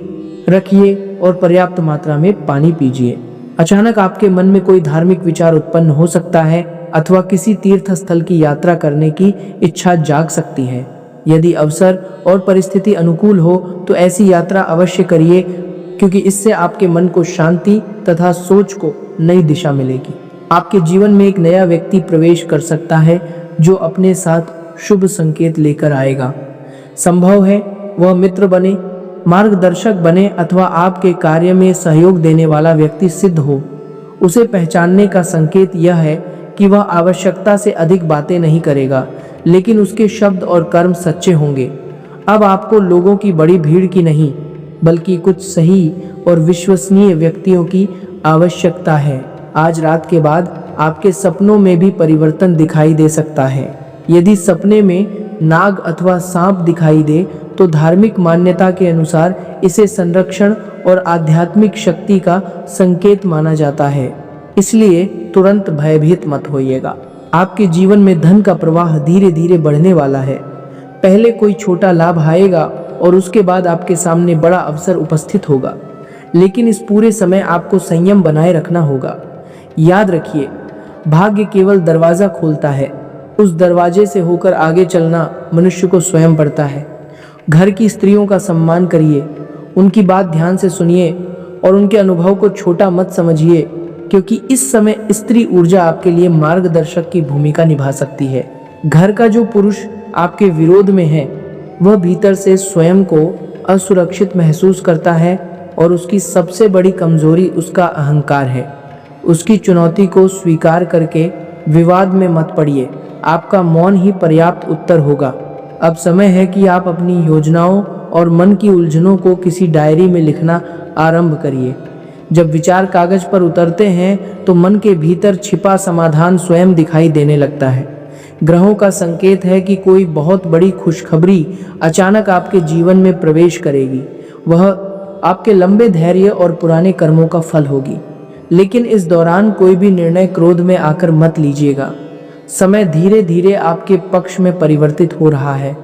रखिए और पर्याप्त मात्रा में पानी पीजिए। अचानक आपके मन में कोई धार्मिक विचार उत्पन्न हो सकता है अथवा किसी तीर्थ स्थल की यात्रा करने की इच्छा जाग सकती है। यदि अवसर और परिस्थिति अनुकूल हो तो ऐसी यात्रा अवश्य करिए, क्योंकि इससे आपके मन को शांति तथा सोच को नई दिशा मिलेगी। आपके जीवन में एक नया व्यक्ति प्रवेश कर सकता है जो अपने साथ शुभ संकेत लेकर आएगा। संभव है वह मित्र बने, मार्गदर्शक बने अथवा आपके कार्य में सहयोग देने वाला व्यक्ति सिद्ध हो। उसे पहचानने का संकेत यह है कि वह आवश्यकता से अधिक बातें नहीं करेगा, लेकिन उसके शब्द और कर्म सच्चे होंगे। अब आपको लोगों की बड़ी भीड़ की नहीं, बल्कि कुछ सही और विश्वसनीय व्यक्तियों की आवश्यकता है। आज रात के बाद आपके सपनों में भी परिवर्तन दिखाई दे सकता है। यदि सपने में नाग अथवा सांप दिखाई दे तो धार्मिक मान्यता के अनुसार इसे संरक्षण और आध्यात्मिक शक्ति का संकेत माना जाता है। इसलिए तुरंत भयभीत मत होइएगा। आपके जीवन में धन का प्रवाह धीरे धीरे बढ़ने वाला है। पहले कोई छोटा लाभ आएगा और उसके बाद आपके सामने बड़ा अवसर उपस्थित होगा, लेकिन इस पूरे समय आपको संयम बनाए रखना होगा। याद रखिए, भाग्य केवल दरवाजा खोलता है, उस दरवाजे से होकर आगे चलना मनुष्य को स्वयं पड़ता है। घर की स्त्रियों का सम्मान करिए, उनकी बात ध्यान से सुनिए और उनके अनुभव को छोटा मत समझिए, क्योंकि इस समय स्त्री ऊर्जा आपके लिए मार्गदर्शक की भूमिका निभा सकती है। घर का जो पुरुष आपके विरोध में है वह भीतर से स्वयं को असुरक्षित महसूस करता है और उसकी सबसे बड़ी कमजोरी उसका अहंकार है। उसकी चुनौती को स्वीकार करके विवाद में मत पड़िए, आपका मौन ही पर्याप्त उत्तर होगा। अब समय है कि आप अपनी योजनाओं और मन की उलझनों को किसी डायरी में लिखना आरंभ करिए। जब विचार कागज पर उतरते हैं तो मन के भीतर छिपा समाधान स्वयं दिखाई देने लगता है। ग्रहों का संकेत है कि कोई बहुत बड़ी खुशखबरी अचानक आपके जीवन में प्रवेश करेगी। वह आपके लंबे धैर्य और पुराने कर्मों का फल होगी। लेकिन इस दौरान कोई भी निर्णय क्रोध में आकर मत लीजिएगा। समय धीरे धीरे आपके पक्ष में परिवर्तित हो रहा है।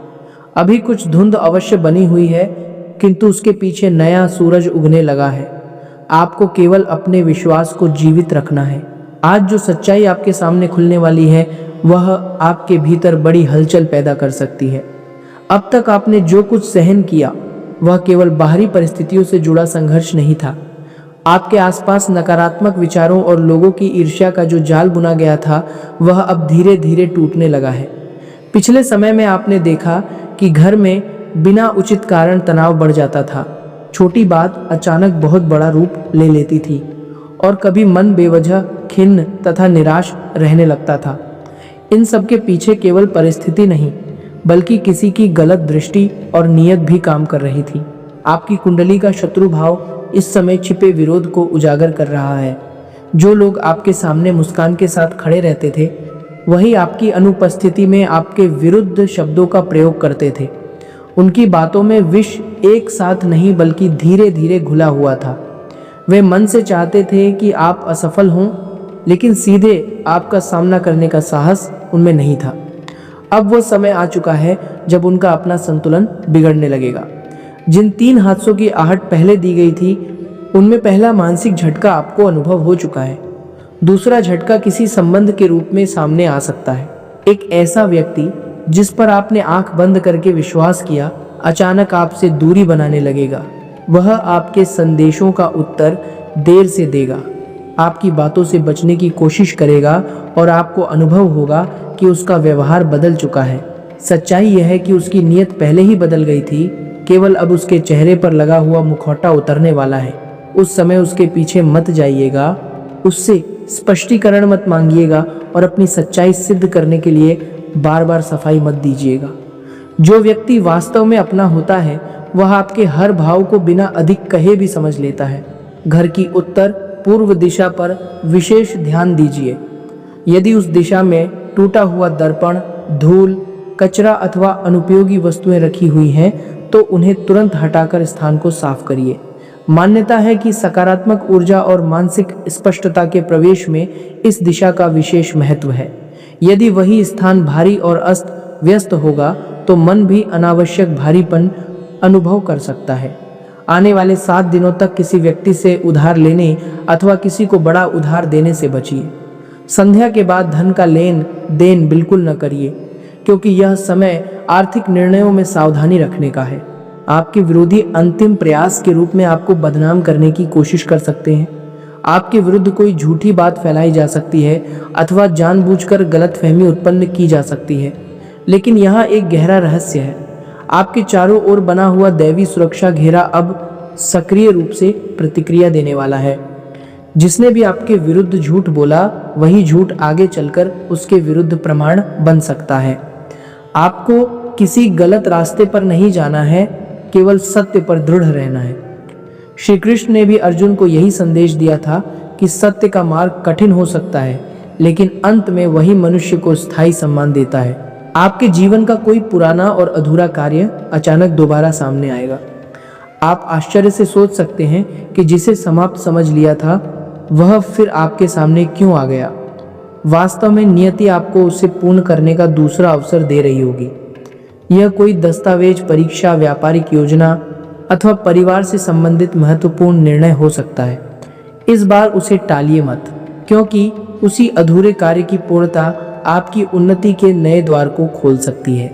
अभी कुछ धुंध अवश्य बनी हुई है, किंतु उसके पीछे नया सूरज उगने लगा है। आपको केवल अपने विश्वास को जीवित रखना है। आज जो सच्चाई आपके सामने खुलने वाली है वह आपके भीतर बड़ी हलचल पैदा कर सकती है। अब तक आपने जो कुछ सहन किया वह केवल बाहरी परिस्थितियों से जुड़ा संघर्ष नहीं था। आपके आसपास नकारात्मक विचारों और लोगों की ईर्ष्या का जो जाल बुना गया था वह अब धीरे धीरे टूटने लगा है। पिछले समय में आपने देखा कि घर में बिना उचित कारण तनाव बढ़ जाता था। छोटी बात अचानक बहुत बड़ा रूप ले लेती थी और कभी मन बेवजह खिन्न तथा निराश रहने लगता था। इन सब के पीछे केवल परिस्थिति नहीं, बल्कि किसी की गलत दृष्टि और नीयत भी काम कर रही थी। आपकी कुंडली का शत्रु भाव इस समय छिपे विरोध को उजागर कर रहा है। जो लोग आपके सामने मुस्कान के साथ खड़े रहते थे वही आपकी अनुपस्थिति में आपके विरुद्ध शब्दों का प्रयोग करते थे। उनकी बातों में विष एक साथ नहीं बल्कि धीरे धीरे घुला हुआ था। वे मन से चाहते थे कि आप असफल हों, लेकिन सीधे आपका सामना करने का साहस उनमें नहीं था। अब वो समय आ चुका है जब उनका अपना संतुलन बिगड़ने लगेगा। जिन 3 हादसों की आहट पहले दी गई थी उनमें पहला मानसिक झटका आपको अनुभव हो चुका है। दूसरा झटका किसी संबंध के रूप में सामने आ सकता है। एक ऐसा व्यक्ति जिस पर आपने आंख बंद करके विश्वास किया अचानक आपसे दूरी बनाने लगेगा। वह आपके संदेशों का उत्तर देर से देगा। आपकी बातों से बचने की कोशिश करेगा और आपको अनुभव होगा कि उसका व्यवहार बदल चुका है। सच्चाई यह है कि उसकी नीयत पहले ही बदल गई थी, केवल अब उसके चेहरे पर लगा हुआ मुखौटा उतरने वाला है। उस समय उसके पीछे मत जाइएगा, उससे स्पष्टीकरण मत मांगिएगा और अपनी सच्चाई सिद्ध करने के लिए बार बार सफाई मत दीजिएगा। जो व्यक्ति वास्तव में अपना होता है वह आपके हर भाव को बिना अधिक कहे भी समझ लेता है। घर की उत्तर पूर्व दिशा पर विशेष ध्यान दीजिए। यदि उस दिशा में टूटा हुआ दर्पण, धूल, कचरा अथवा अनुपयोगी वस्तुएं रखी हुई हैं तो उन्हें तुरंत हटाकर स्थान को साफ करिए। मान्यता है कि सकारात्मक ऊर्जा और मानसिक स्पष्टता के प्रवेश में इस दिशा का विशेष महत्व है। यदि वही स्थान भारी और अस्त व्यस्त होगा तो मन भी अनावश्यक भारीपन अनुभव कर सकता है। आने वाले 7 दिनों तक किसी व्यक्ति से उधार लेने अथवा किसी को बड़ा उधार देने से बचिए। संध्या के बाद धन का लेन देन बिल्कुल न करिए, क्योंकि यह समय आर्थिक निर्णयों में सावधानी रखने का है। आपके विरोधी अंतिम प्रयास के रूप में आपको बदनाम करने की कोशिश कर सकते हैं। आपके विरुद्ध कोई झूठी बात फैलाई जा सकती है अथवा जानबूझकर गलतफहमी उत्पन्न की जा सकती है। लेकिन यहाँ एक गहरा रहस्य है। आपके चारों ओर बना हुआ दैवी सुरक्षा घेरा अब सक्रिय रूप से प्रतिक्रिया देने वाला है। जिसने भी आपके विरुद्ध झूठ बोला वही झूठ आगे चलकर उसके विरुद्ध प्रमाण बन सकता है। आपको किसी गलत रास्ते पर नहीं जाना है, केवल सत्य पर दृढ़ रहना है। श्री कृष्ण ने भी अर्जुन को यही संदेश दिया था कि सत्य का मार्ग कठिन हो सकता है, लेकिन अंत में वही मनुष्य को स्थायी सम्मान देता है। आपके जीवन का कोई पुराना और अधूरा कार्य अचानक दोबारा सामने आएगा। आप आश्चर्य से सोच सकते हैं कि जिसे समाप्त समझ लिया था वह फिर आपके सामने क्यों आ गया। वास्तव में नियति आपको उसे पूर्ण करने का दूसरा अवसर दे रही होगी। यह कोई दस्तावेज, परीक्षा, व्यापारिक योजना अथवा परिवार से संबंधित महत्वपूर्ण निर्णय हो सकता है। इस बार उसे टालिए मत, क्योंकि उसी अधूरे कार्य की पूर्णता आपकी उन्नति के नए द्वार को खोल सकती है।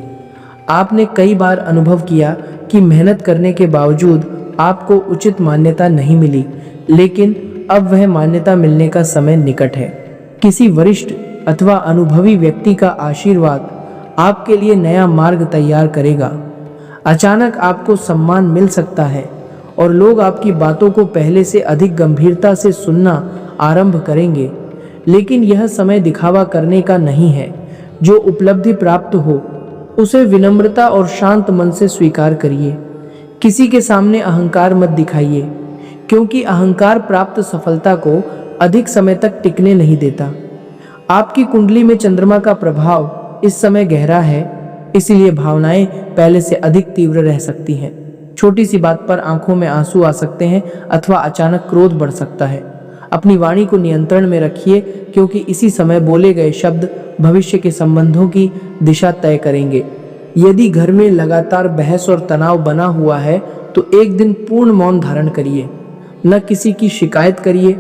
आपने कई बार अनुभव किया कि मेहनत करने के बावजूद आपको उचित मान्यता नहीं मिली, लेकिन अब वह मान्यता मिलने का समय निकट है। किसी वरिष्ठ अथवा अनुभवी व्यक्ति का आशीर्वाद आपके लिए नया मार्ग तैयार करेगा। अचानक आपको सम्मान मिल सकता है और लोग आपकी बातों को पहले से अधिक गंभीरता से सुनना आरंभ करेंगे। लेकिन यह समय दिखावा करने का नहीं है। जो उपलब्धि प्राप्त हो उसे विनम्रता और शांत मन से स्वीकार करिए। किसी के सामने अहंकार मत दिखाइए, क्योंकि अहंकार प्राप्त सफलता को अधिक समय तक टिकने नहीं देता। आपकी कुंडली में चंद्रमा का प्रभाव इस समय गहरा है, इसलिए भावनाएं पहले से अधिक तीव्र रह सकती हैं। छोटी सी बात पर आंखों में आंसू आ सकते हैं अथवा अचानक क्रोध बढ़ सकता है। अपनी वाणी को नियंत्रण में रखिए, क्योंकि इसी समय बोले गए शब्द भविष्य के संबंधों की दिशा तय करेंगे। यदि घर में लगातार बहस और तनाव बना हुआ है तो एक दिन पूर्ण मौन धारण करिए। न किसी की शिकायत करिए,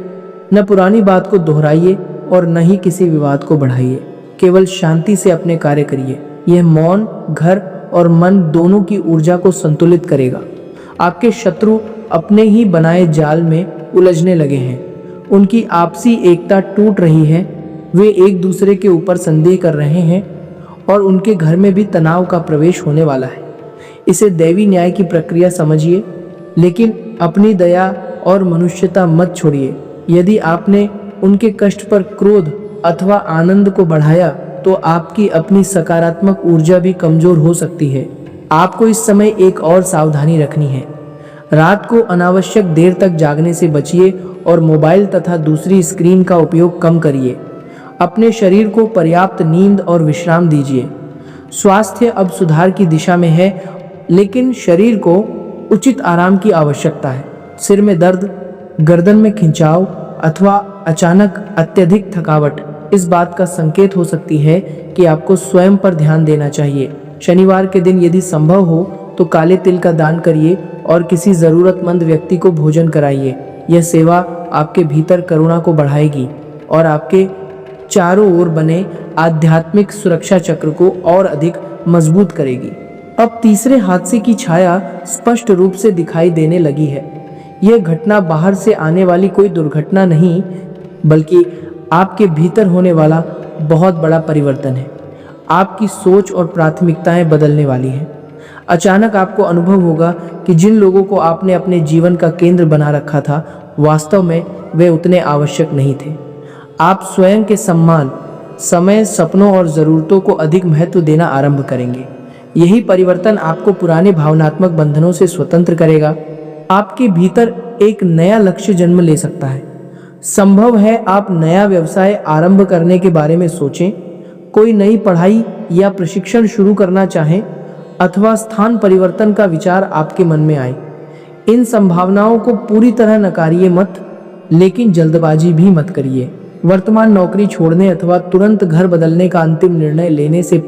न पुरानी बात को दोहराइए और न ही किसी विवाद को बढ़ाइए। केवल शांति से अपने कार्य करिए। यह मौन घर और मन दोनों की ऊर्जा को संतुलित करेगा। आपके शत्रु अपने ही बनाए जाल में उलझने लगे हैं। उनकी आपसी एकता टूट रही है। वे एक दूसरे के ऊपर संदेह कर रहे हैं और उनके घर में भी तनाव का प्रवेश होने वाला है। इसे दैवी न्याय की प्रक्रिया समझिए, लेकिन अपनी दया और मनुष्यता मत छोड़िए। यदि आपने उनके कष्ट पर क्रोध अथवा आनंद को बढ़ाया तो आपकी अपनी सकारात्मक ऊर्जा भी कमजोर हो सकती है। आपको इस समय एक और सावधानी रखनी है। रात को अनावश्यक देर तक जागने से बचिए और मोबाइल तथा दूसरी स्क्रीन का उपयोग कम करिए। अपने शरीर को पर्याप्त नींद और विश्राम दीजिए। स्वास्थ्य अब सुधार की दिशा में है, लेकिन शरीर को उचित आराम की आवश्यकता है। सिर में दर्द, गर्दन में खिंचाव अथवा अचानक अत्यधिक थकावट इस बात का संकेत हो सकती है कि आपको स्वयं पर ध्यान देना चाहिए। शनिवार के दिन यदि संभव हो तो काले तिल का दान करिए और किसी ज़रूरतमंद व्यक्ति को भोजन कराइए। यह सेवा आपके भीतर करुणा को बढ़ाएगी और आपके चारों ओर बने आध्यात्मिक सुरक्षा चक्र को और अधिक मजबूत करेगी। अब तीसरे हादसे की छाया स्पष्ट रूप से दिखाई देने लगी है। यह घटना बाहर से आने वाली कोई दुर्घटना नहीं, बल्कि आपके भीतर होने वाला बहुत बड़ा परिवर्तन है। आपकी सोच और प्राथमिकताएं बदलने वाली हैं। अचानक आपको अनुभव होगा कि जिन लोगों को आपने अपने जीवन का केंद्र बना रखा था, वास्तव में वे उतने आवश्यक नहीं थे। आप स्वयं के सम्मान, समय, सपनों और ज़रूरतों को अधिक महत्व देना आरंभ करेंगे। यही परिवर्तन आपको पुराने भावनात्मक बंधनों से स्वतंत्र करेगा। आपके भीतर एक नया लक्ष्य जन्म ले सकता है। संभव है आप नया व्यवसाय आरंभ करने के बारे में सोचें, कोई नई पढ़ाई या प्रशिक्षण शुरू करना चाहें, अथवा स्थान परिवर्तन का विचार आपके मन में आए। इन संभावनाओं को पूरी तरह नकारिए मत, लेकिन जल्दबाजी भी मत करिए। वर्तमान नौकरी छोड़ने अथवा तुरंत घर बदलने का अंतिम निर्णय लेने से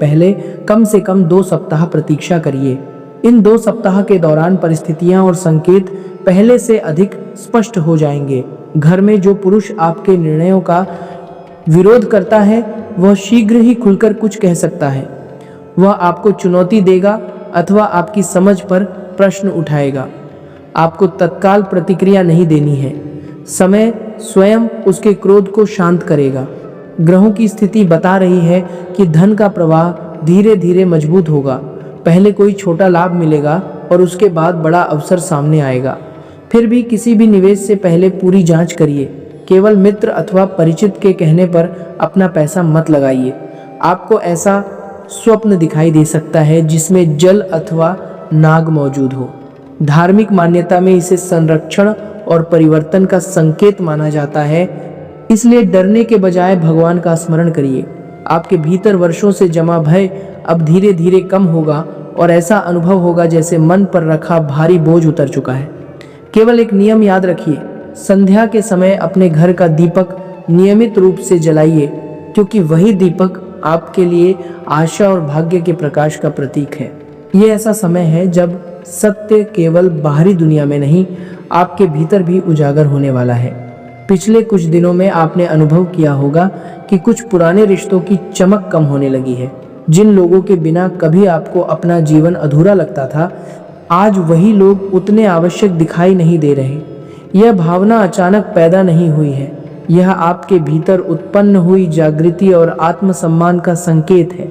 कम से कम 2 सप्ताह प्रतीक्षा करिए। इन 2 सप्ताह के दौरान परिस्थितियां और संकेत पहले से अधिक स्पष्ट हो जाएंगे। घर में जो पुरुष आपके निर्णयों का विरोध करता है, वह शीघ्र ही खुलकर कुछ कह सकता है। वह आपको चुनौती देगा अथवा आपकी समझ पर प्रश्न उठाएगा। आपको तत्काल प्रतिक्रिया नहीं देनी है। समय स्वयं उसके क्रोध को शांत करेगा। ग्रहों की स्थिति बता रही है कि धन का प्रवाह धीरे धीरे मजबूत होगा। पहले कोई छोटा लाभ मिलेगा और उसके बाद बड़ा अवसर सामने आएगा। फिर भी किसी भी निवेश से पहले पूरी जांच करिए। केवल मित्र अथवा परिचित के कहने पर अपना पैसा मत लगाइए। आपको ऐसा स्वप्न दिखाई दे सकता है जिसमें जल अथवा नाग मौजूद हो। धार्मिक मान्यता में इसे संरक्षण और परिवर्तन का संकेत माना जाता है। इसलिए डरने के बजाय भगवान का स्मरण करिए। आपके भीतर वर्षों से जमा भय अब धीरे धीरे कम होगा और ऐसा अनुभव होगा जैसे मन पर रखा भारी बोझ उतर चुका है। केवल एक नियम याद रखिए, संध्या के समय अपने घर का दीपक नियमित रूप से जलाइए, क्योंकि वही दीपक आपके लिए आशा और भाग्य के प्रकाश का प्रतीक है। ये ऐसा समय है जब सत्य केवल बाहरी दुनिया में नहीं, आपके भीतर भी उजागर होने वाला है। पिछले कुछ दिनों में आपने अनुभव किया होगा कि कुछ पुराने रिश्तों की चमक कम होने लगी है। जिन लोगों के बिना कभी आपको अपना जीवन अधूरा लगता था, आज वही लोग उतने आवश्यक दिखाई नहीं दे रहे। यह भावना अचानक पैदा नहीं हुई है। यह आपके भीतर उत्पन्न हुई जागृति और आत्मसम्मान का संकेत है।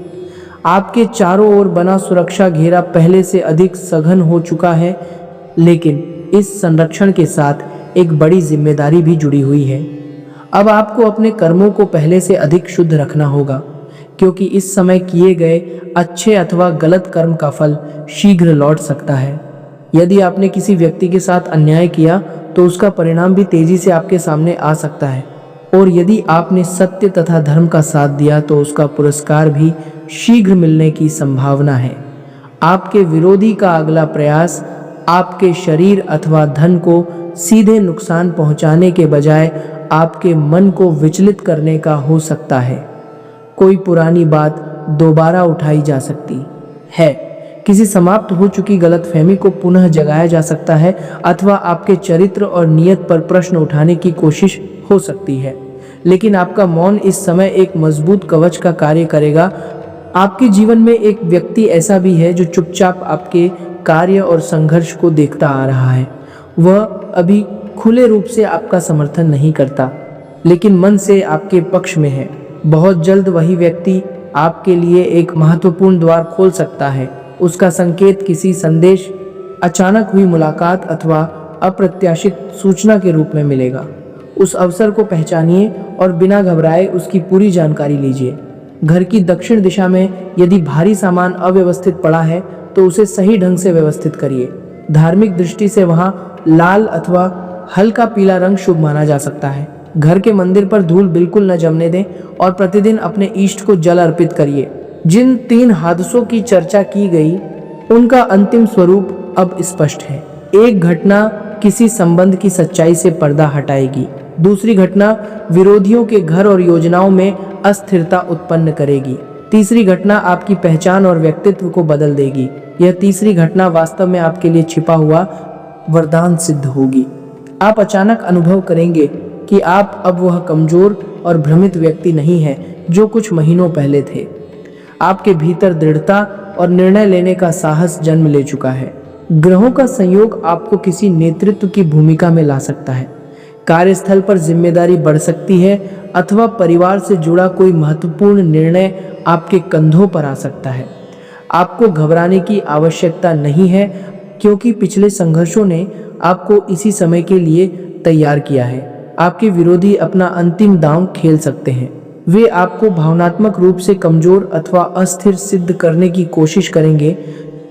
आपके चारों ओर बना सुरक्षा घेरा पहले से अधिक सघन हो चुका है, लेकिन इस संरक्षण के साथ एक बड़ी जिम्मेदारी भी जुड़ी हुई है। अब आपको अपने कर्मों को पहले से अधिक शुद्ध रखना होगा, क्योंकि इस समय किए गए अच्छे अथवा गलत कर्म का फल शीघ्र लौट सकता है। यदि आपने किसी व्यक्ति के साथ अन्याय किया तो उसका परिणाम भी तेजी से आपके सामने आ सकता है, और यदि आपने सत्य तथा धर्म का साथ दिया तो उसका पुरस्कार भी शीघ्र मिलने की संभावना है। आपके विरोधी का अगला प्रयास आपके शरीर अथवा धन को सीधे नुकसान पहुंचाने के बजाय आपके मन को विचलित करने का हो सकता है। कोई पुरानी बात दोबारा उठाई जा सकती है, किसी समाप्त हो चुकी गलतफहमी को पुनः जगाया जा सकता है, अथवा आपके चरित्र और नियत पर प्रश्न उठाने की कोशिश हो सकती है। लेकिन आपका मौन इस समय एक मजबूत कवच का कार्य करेगा। आपके जीवन में एक व्यक्ति ऐसा भी है जो चुपचाप आपके कार्य और संघर्ष को देखता आ रहा है। वह अभी खुले रूप से आपका समर्थन नहीं करता, लेकिन मन से आपके पक्ष में है। बहुत जल्द वही व्यक्ति आपके लिए एक महत्वपूर्ण द्वार खोल सकता है। उसका संकेत किसी संदेश, अचानक हुई मुलाकात अथवा अप्रत्याशित सूचना के रूप में मिलेगा। उस अवसर को पहचानिए और बिना घबराए उसकी पूरी जानकारी लीजिए। घर की दक्षिण दिशा में यदि भारी सामान अव्यवस्थित पड़ा है तो उसे सही ढंग से व्यवस्थित करिए। धार्मिक दृष्टि से वहां लाल अथवा हल्का पीला रंग शुभ माना जा सकता है। घर के मंदिर पर धूल बिल्कुल न जमने दें और प्रतिदिन अपने इष्ट को जल अर्पित करिए। जिन 3 हादसों की चर्चा की गई, उनका अंतिम स्वरूप अब स्पष्ट है। एक घटना किसी संबंध की सच्चाई से पर्दा हटाएगी। दूसरी घटना विरोधियों के घर और योजनाओं में अस्थिरता उत्पन्न करेगी। तीसरी घटना आपकी पहचान और व्यक्तित्व को बदल देगी। यह तीसरी घटना वास्तव में आपके लिए छिपा हुआ वरदान सिद्ध होगी। आप अचानक अनुभव करेंगे कि आप अब वह कमजोर और भ्रमित व्यक्ति नहीं है जो कुछ महीनों पहले थे। आपके भीतर दृढ़ता और निर्णय लेने का साहस जन्म ले चुका है। ग्रहों का संयोग आपको किसी नेतृत्व की भूमिका में ला सकता है। कार्यस्थल पर जिम्मेदारी बढ़ सकती है अथवा परिवार से जुड़ा कोई महत्वपूर्ण निर्णय आपके कंधों पर आ सकता है। आपको घबराने की आवश्यकता नहीं है, क्योंकि पिछले संघर्षों ने आपको इसी समय के लिए तैयार किया है। आपके विरोधी अपना अंतिम दांव खेल सकते हैं। वे आपको भावनात्मक रूप से कमजोर अथवा अस्थिर सिद्ध करने की कोशिश करेंगे,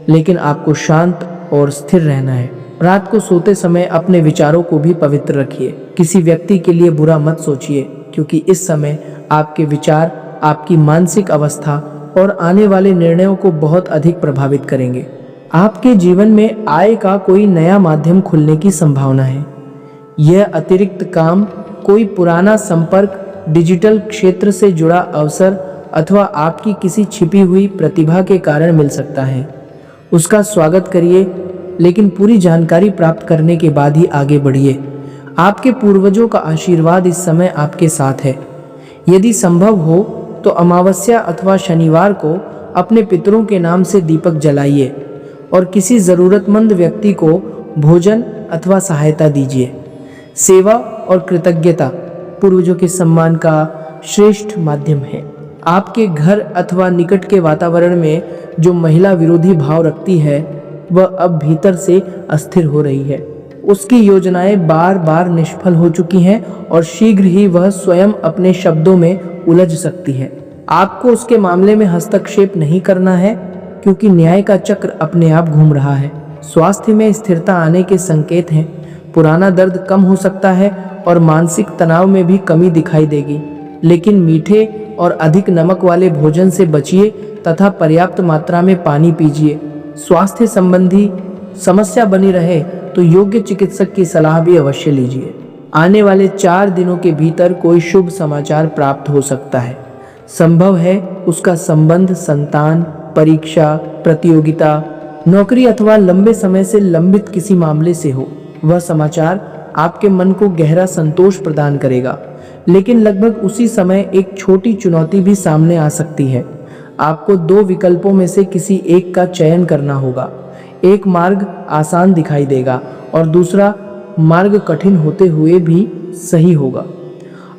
लेकिन आपको शांत और स्थिर रहना है। रात को सोते समय अपने विचारों को भी पवित्र रखिए। किसी व्यक्ति के लिए बुरा मत सोचिए, क्योंकि इस समय आपके विचार आपकी मानसिक अवस्था और आने वाले निर्णयों को बहुत अधिक प्रभावित करेंगे। आपके जीवन में आय का कोई नया माध्यम खुलने की संभावना है। यह अतिरिक्त काम, कोई पुराना संपर्क, डिजिटल क्षेत्र से जुड़ा अवसर अथवा आपकी किसी छिपी हुई प्रतिभा के कारण मिल सकता है। उसका स्वागत करिए, लेकिन पूरी जानकारी प्राप्त करने के बाद ही आगे बढ़िए। आपके पूर्वजों का आशीर्वाद इस समय आपके साथ है। यदि संभव हो तो अमावस्या अथवा शनिवार को अपने पितरों के नाम से दीपक जलाइए और किसी ज़रूरतमंद व्यक्ति को भोजन अथवा सहायता दीजिए। सेवा और कृतज्ञता पूर्वजों के सम्मान का श्रेष्ठ माध्यम है। आपके घर अथवा निकट के वातावरण में जो महिला विरोधी भाव रखती है, वह अब भीतर से अस्थिर हो रही है। उसकी योजनाएं बार बार निष्फल हो चुकी हैं और शीघ्र ही वह स्वयं अपने शब्दों में उलझ सकती है। आपको उसके मामले में हस्तक्षेप नहीं करना है, क्योंकि न्याय का चक्र अपने आप घूम रहा है। स्वास्थ्य में स्थिरता आने के संकेत हैं। पुराना दर्द कम हो सकता है और मानसिक तनाव में भी कमी दिखाई देगी, लेकिन मीठे और अधिक नमक वाले भोजन से बचिए तथा पर्याप्त मात्रा में पानी पीजिए। स्वास्थ्य संबंधी समस्या बनी रहे तो योग्य चिकित्सक की सलाह भी अवश्य लीजिए। आने वाले 4 दिनों के भीतर कोई शुभ समाचार प्राप्त हो सकता है। संभव है उसका संबंध संतान, परीक्षा, प्रतियोगिता, नौकरी अथवा लंबे समय से लंबित किसी मामले से हो। वह समाचार आपके मन को गहरा संतोष प्रदान करेगा, लेकिन लगभग उसी समय एक छोटी चुनौती भी सामने आ सकती है। आपको 2 विकल्पों में से किसी एक का चयन करना होगा। एक मार्ग आसान दिखाई देगा और दूसरा मार्ग कठिन होते हुए भी सही होगा।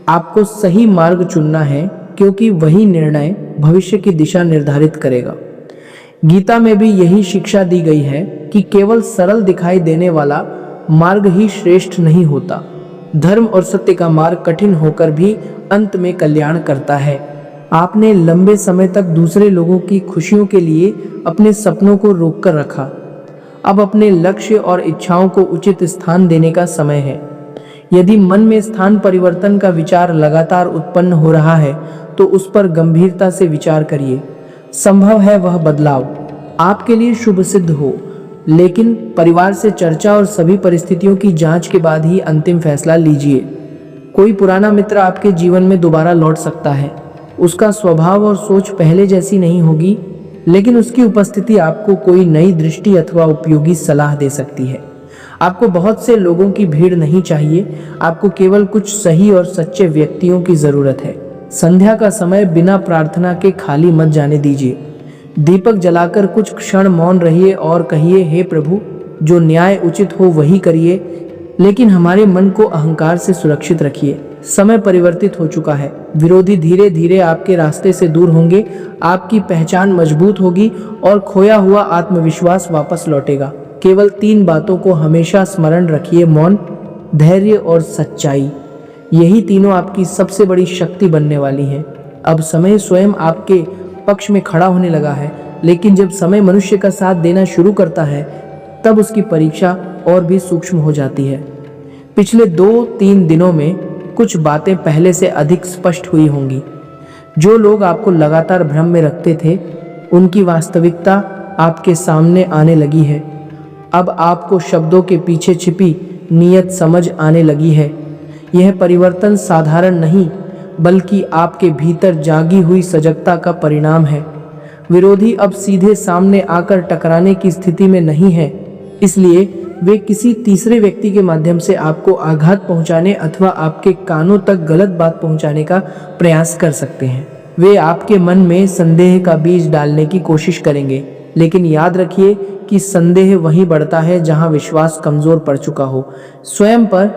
आपको सही मार्ग चुनना है, क्योंकि वही निर्णय भविष्य की दिशा निर्धारित करेगा। गीता में भी यही शिक्षा दी गई है कि केवल सरल दिखाई देने वाला मार्ग ही श्रेष्ठ नहीं होता। धर्म और सत्य का मार्ग कठिन होकर भी अंत में कल्याण करता है। आपने लंबे समय तक दूसरे लोगों की खुशियों के लिए अपने सपनों को रोककर रखा। अब अपने लक्ष्य और इच्छाओं को उचित स्थान देने का समय है। यदि मन में स्थान परिवर्तन का विचार लगातार उत्पन्न हो रहा है, तो उस पर गंभीरता से विचार करिए। संभव है वह बदलाव आपके लिए शुभ सिद्ध हो, लेकिन परिवार से चर्चा और सभी परिस्थितियों की जांच के बाद ही अंतिम फैसला लीजिए। कोई पुराना मित्र आपके जीवन में दोबारा लौट सकता है। उसका स्वभाव और सोच पहले जैसी नहीं होगी, लेकिन उसकी उपस्थिति आपको कोई नई दृष्टि अथवा उपयोगी सलाह दे सकती है। आपको बहुत से लोगों की भीड़ नहीं चाहिए, आपको केवल कुछ सही और सच्चे व्यक्तियों की जरूरत है। संध्या का समय बिना प्रार्थना के खाली मत जाने दीजिए। दीपक जलाकर कुछ क्षण मौन रहिए और कहिए, हे प्रभु, जो न्याय उचित हो वही करिए, लेकिन हमारे मन को अहंकार से सुरक्षित रखिए। समय परिवर्तित हो चुका है। विरोधी धीरे धीरे आपके रास्ते से दूर होंगे, आपकी पहचान मजबूत होगी और खोया हुआ आत्मविश्वास वापस लौटेगा। केवल 3 बातों को हमेशा स्मरण रखिए: मौन, धैर्य और सच्चाई। यही तीनों आपकी सबसे बड़ी शक्ति बनने वाली हैं। अब समय स्वयं आपके पक्ष में खड़ा होने लगा है, लेकिन जब समय मनुष्य का साथ देना शुरू करता है, तब उसकी परीक्षा और भी सूक्ष्म हो जाती है। पिछले 2-3 दिनों में कुछ बातें पहले से अधिक स्पष्ट हुई होंगी। जो लोग आपको लगातार भ्रम में रखते थे, उनकी वास्तविकता आपके सामने आने लगी है। अब आपको शब्दों के पीछे छिपी नीयत समझ आने लगी है। यह परिवर्तन साधारण नहीं, बल्कि आपके भीतर जागी हुई सजगता का परिणाम है। विरोधी अब सीधे सामने आकर टकराने की स्थिति में नहीं है, इसलिए वे किसी तीसरे व्यक्ति के माध्यम से आपको आघात पहुंचाने अथवा आपके कानों तक गलत बात पहुंचाने का प्रयास कर सकते हैं। वे आपके मन में संदेह का बीज डालने की कोशिश करेंगे, लेकिन याद रखिए कि संदेह वहीं बढ़ता है जहां विश्वास कमजोर पड़ चुका हो। स्वयं पर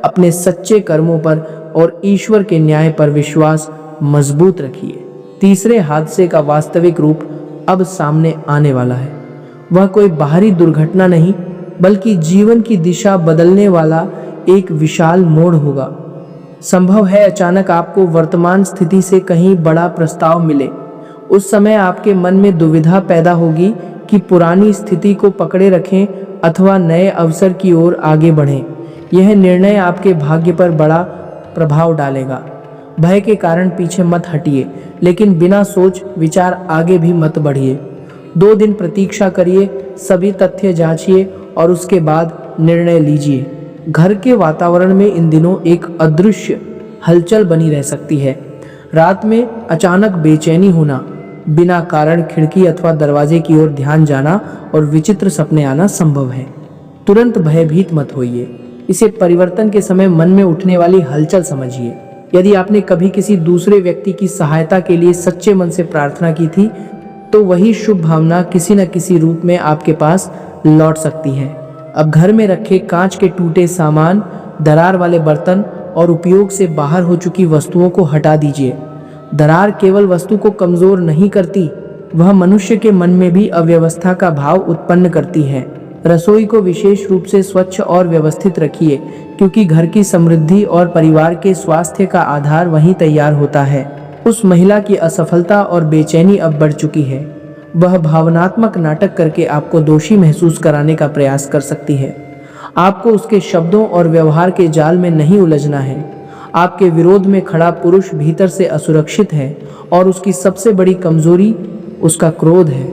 अपने सच्चे कर्मों पर और ईश्वर के न्याय पर विश्वास मजबूत रखिए। तीसरे हादसे का वास्तविक रूप अब सामने आने वाला है। वह कोई बाहरी दुर्घटना नहीं, बल्कि जीवन की दिशा बदलने वाला एक विशाल मोड़ होगा। संभव है अचानक आपको वर्तमान स्थिति से कहीं बड़ा प्रस्ताव मिले। उस समय आपके मन में दुविधा पैदा होगी कि पुरानी स्थिति को पकड़े रखें अथवा नए अवसर की ओर आगे बढ़ें। यह निर्णय आपके भाग्य पर बड़ा प्रभाव डालेगा। भय के कारण पीछे मत हटिए, लेकिन बिना सोच विचार आगे भी मत बढ़िए। 2 दिन प्रतीक्षा करिए, सभी तथ्य जांचिए और उसके बाद निर्णय लीजिए। घर के वातावरण में इन दिनों एक अदृश्य हलचल बनी रह सकती है। रात में अचानक बेचैनी होना, बिना कारण खिड़की अथवा दरवाजे की ओर ध्यान जाना और विचित्र सपने आना संभव है। तुरंत भयभीत मत होइए। इसे परिवर्तन के समय मन में उठने वाली हलचल समझिए। यदि आपने कभी किसी दूसरे व्यक्ति की सहायता के लिए सच्चे मन से प्रार्थना की थी, तो वही शुभ भावना किसी न किसी रूप में आपके पास लौट सकती है। अब घर में रखे कांच के टूटे सामान, दरार वाले बर्तन और उपयोग से बाहर हो चुकी वस्तुओं को हटा दीजिए। दरार केवल वस्तु को कमजोर नहीं करती, वह मनुष्य के मन में भी अव्यवस्था का भाव उत्पन्न करती है। रसोई को विशेष रूप से स्वच्छ और व्यवस्थित रखिए, क्योंकि घर की समृद्धि और परिवार के स्वास्थ्य का आधार वहीं तैयार होता है। उस महिला की असफलता और बेचैनी अब बढ़ चुकी है। वह भावनात्मक नाटक करके आपको दोषी महसूस कराने का प्रयास कर सकती है। आपको उसके शब्दों और व्यवहार के जाल में नहीं उलझना है। आपके विरोध में खड़ा पुरुष भीतर से असुरक्षित है और उसकी सबसे बड़ी कमजोरी उसका क्रोध है।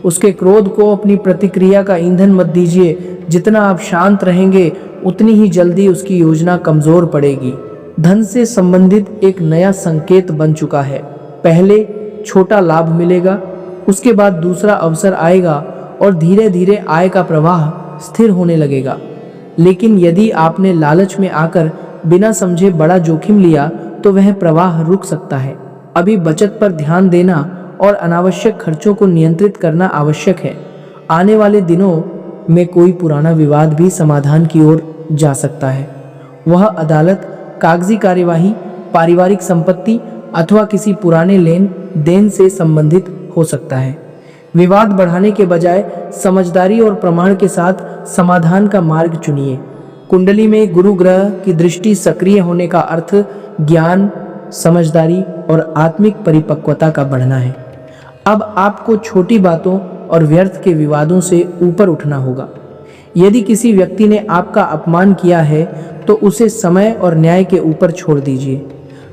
उसके क्रोध को अपनी प्रतिक्रिया का ईंधन मत दीजिए। जितना आप शांत रहेंगे, उतनी ही जल्दी उसकी योजना कमजोर पड़ेगी। धन से संबंधित एक नया संकेत बन चुका है। पहले छोटा लाभ मिलेगा, उसके बाद दूसरा अवसर आएगा और धीरे धीरे आय का प्रवाह स्थिर होने लगेगा। लेकिन यदि आपने लालच में आकर बिना समझे बड़ा जोखिम लिया, तो वह प्रवाह रुक सकता है। अभी बचत पर ध्यान देना और अनावश्यक खर्चों को नियंत्रित करना आवश्यक है। आने वाले दिनों में कोई पुराना विवाद भी समाधान की ओर जा सकता है। वह अदालत, कागजी कार्यवाही, पारिवारिक संपत्ति अथवा किसी पुराने लेन देन से संबंधित हो सकता है। विवाद बढ़ाने के बजाय समझदारी और प्रमाण के साथ समाधान का मार्ग चुनिए। कुंडली में गुरु ग्रह की दृष्टि सक्रिय होने का अर्थ ज्ञान, समझदारी और आत्मिक परिपक्वता का बढ़ना है। अब आपको छोटी बातों और व्यर्थ के विवादों से ऊपर उठना होगा। यदि किसी व्यक्ति ने आपका अपमान किया है, तो उसे समय और न्याय के ऊपर छोड़ दीजिए।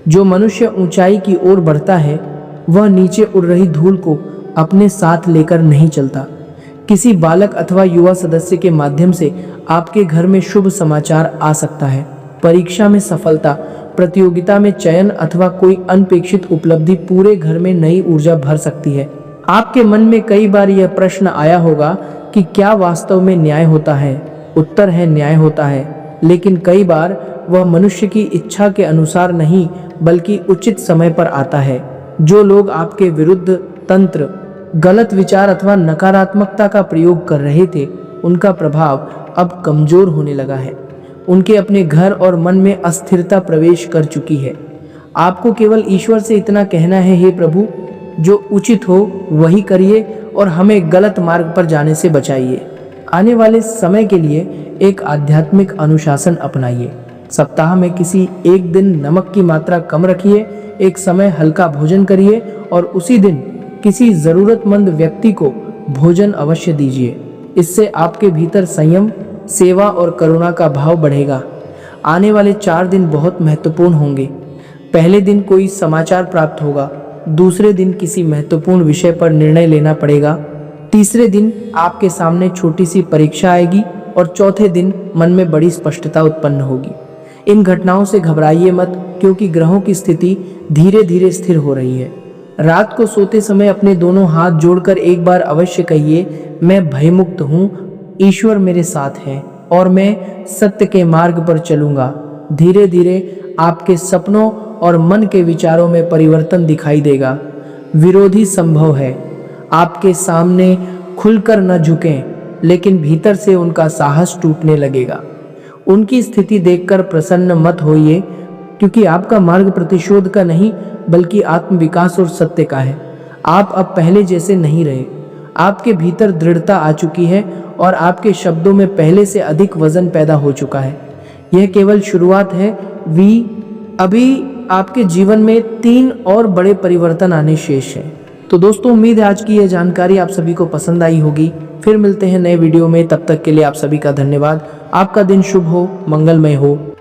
जो मनुष्य ऊंचाई की ओर बढ़ता है, वह नीचे उड़ रही धूल को अपने साथ लेकर नहीं चलता। किसी बालक अथवा युवा सदस्य के माध्यम से आपके घर में शुभ समाचार आ सकता है। परीक्षा में सफलता, प्रतियोगिता में चयन अथवा कोई अनपेक्षित उपलब्धि पूरे घर में नई ऊर्जा भर सकती है। आपके मन में कई बार यह प्रश्न आया होगा कि क्या वास्तव में न्याय होता है? उत्तर है, न्याय होता है, लेकिन कई बार वह मनुष्य की इच्छा के अनुसार नहीं, बल्कि उचित समय पर आता है। जो लोग आपके विरुद्ध तंत्र, गलत विचार अथवा नकारात्मकता का प्रयोग कर रहे थे, उनका प्रभाव अब कमजोर होने लगा है। उनके अपने घर और मन में अस्थिरता प्रवेश कर चुकी है। आपको केवल ईश्वर से इतना कहना है, हे प्रभु, जो उचित हो वही करिए और हमें गलत मार्ग पर जाने से बचाइए। आने वाले समय के लिए एक आध्यात्मिक अनुशासन अपनाइए। सप्ताह में किसी एक दिन नमक की मात्रा कम रखिए, एक समय हल्का भोजन करिए और उसी दिन किसी जरूरतमंद व्यक्ति को भोजन अवश्य दीजिए। इससे आपके भीतर संयम, सेवा और करुणा का भाव बढ़ेगा। आने वाले 4 दिन बहुत महत्वपूर्ण होंगे। पहले दिन कोई समाचार प्राप्त होगा, दूसरे दिन किसी महत्वपूर्ण विषय पर निर्णय लेना पड़ेगा, तीसरे दिन आपके सामने छोटी सी परीक्षा आएगी और चौथे दिन मन में बड़ी स्पष्टता उत्पन्न होगी। इन घटनाओं से घबराइए मत, क्योंकि ग्रहों की स्थिति धीरे धीरे स्थिर हो रही है। रात को सोते समय अपने दोनों हाथ जोड़कर एक बार अवश्य कहिए, मैं भयमुक्त हूँ, ईश्वर मेरे साथ है और मैं सत्य के मार्ग पर चलूंगा। धीरे धीरे आपके सपनों और मन के विचारों में परिवर्तन दिखाई देगा। विरोधी संभव है, आपके सामने खुलकर न झुकें, लेकिन भीतर से उनका साहस टूटने लगेगा। उनकी स्थिति देखकर प्रसन्न मत होइए, क्योंकि आपका मार्ग प्रतिशोध का नहीं बल्कि आत्मविकास और सत्य का है। आप अब पहले जैसे नहीं रहे। आपके भीतर दृढ़ता आ चुकी है और आपके शब्दों में पहले से अधिक वजन पैदा हो चुका है। यह केवल शुरुआत है। अभी आपके जीवन में 3 और बड़े परिवर्तन आने शेष हैं। तो दोस्तों, उम्मीद है आज की यह जानकारी आप सभी को पसंद आई होगी। फिर मिलते हैं नए वीडियो में, तब तक के लिए आप सभी का धन्यवाद। आपका दिन शुभ हो, मंगलमय हो।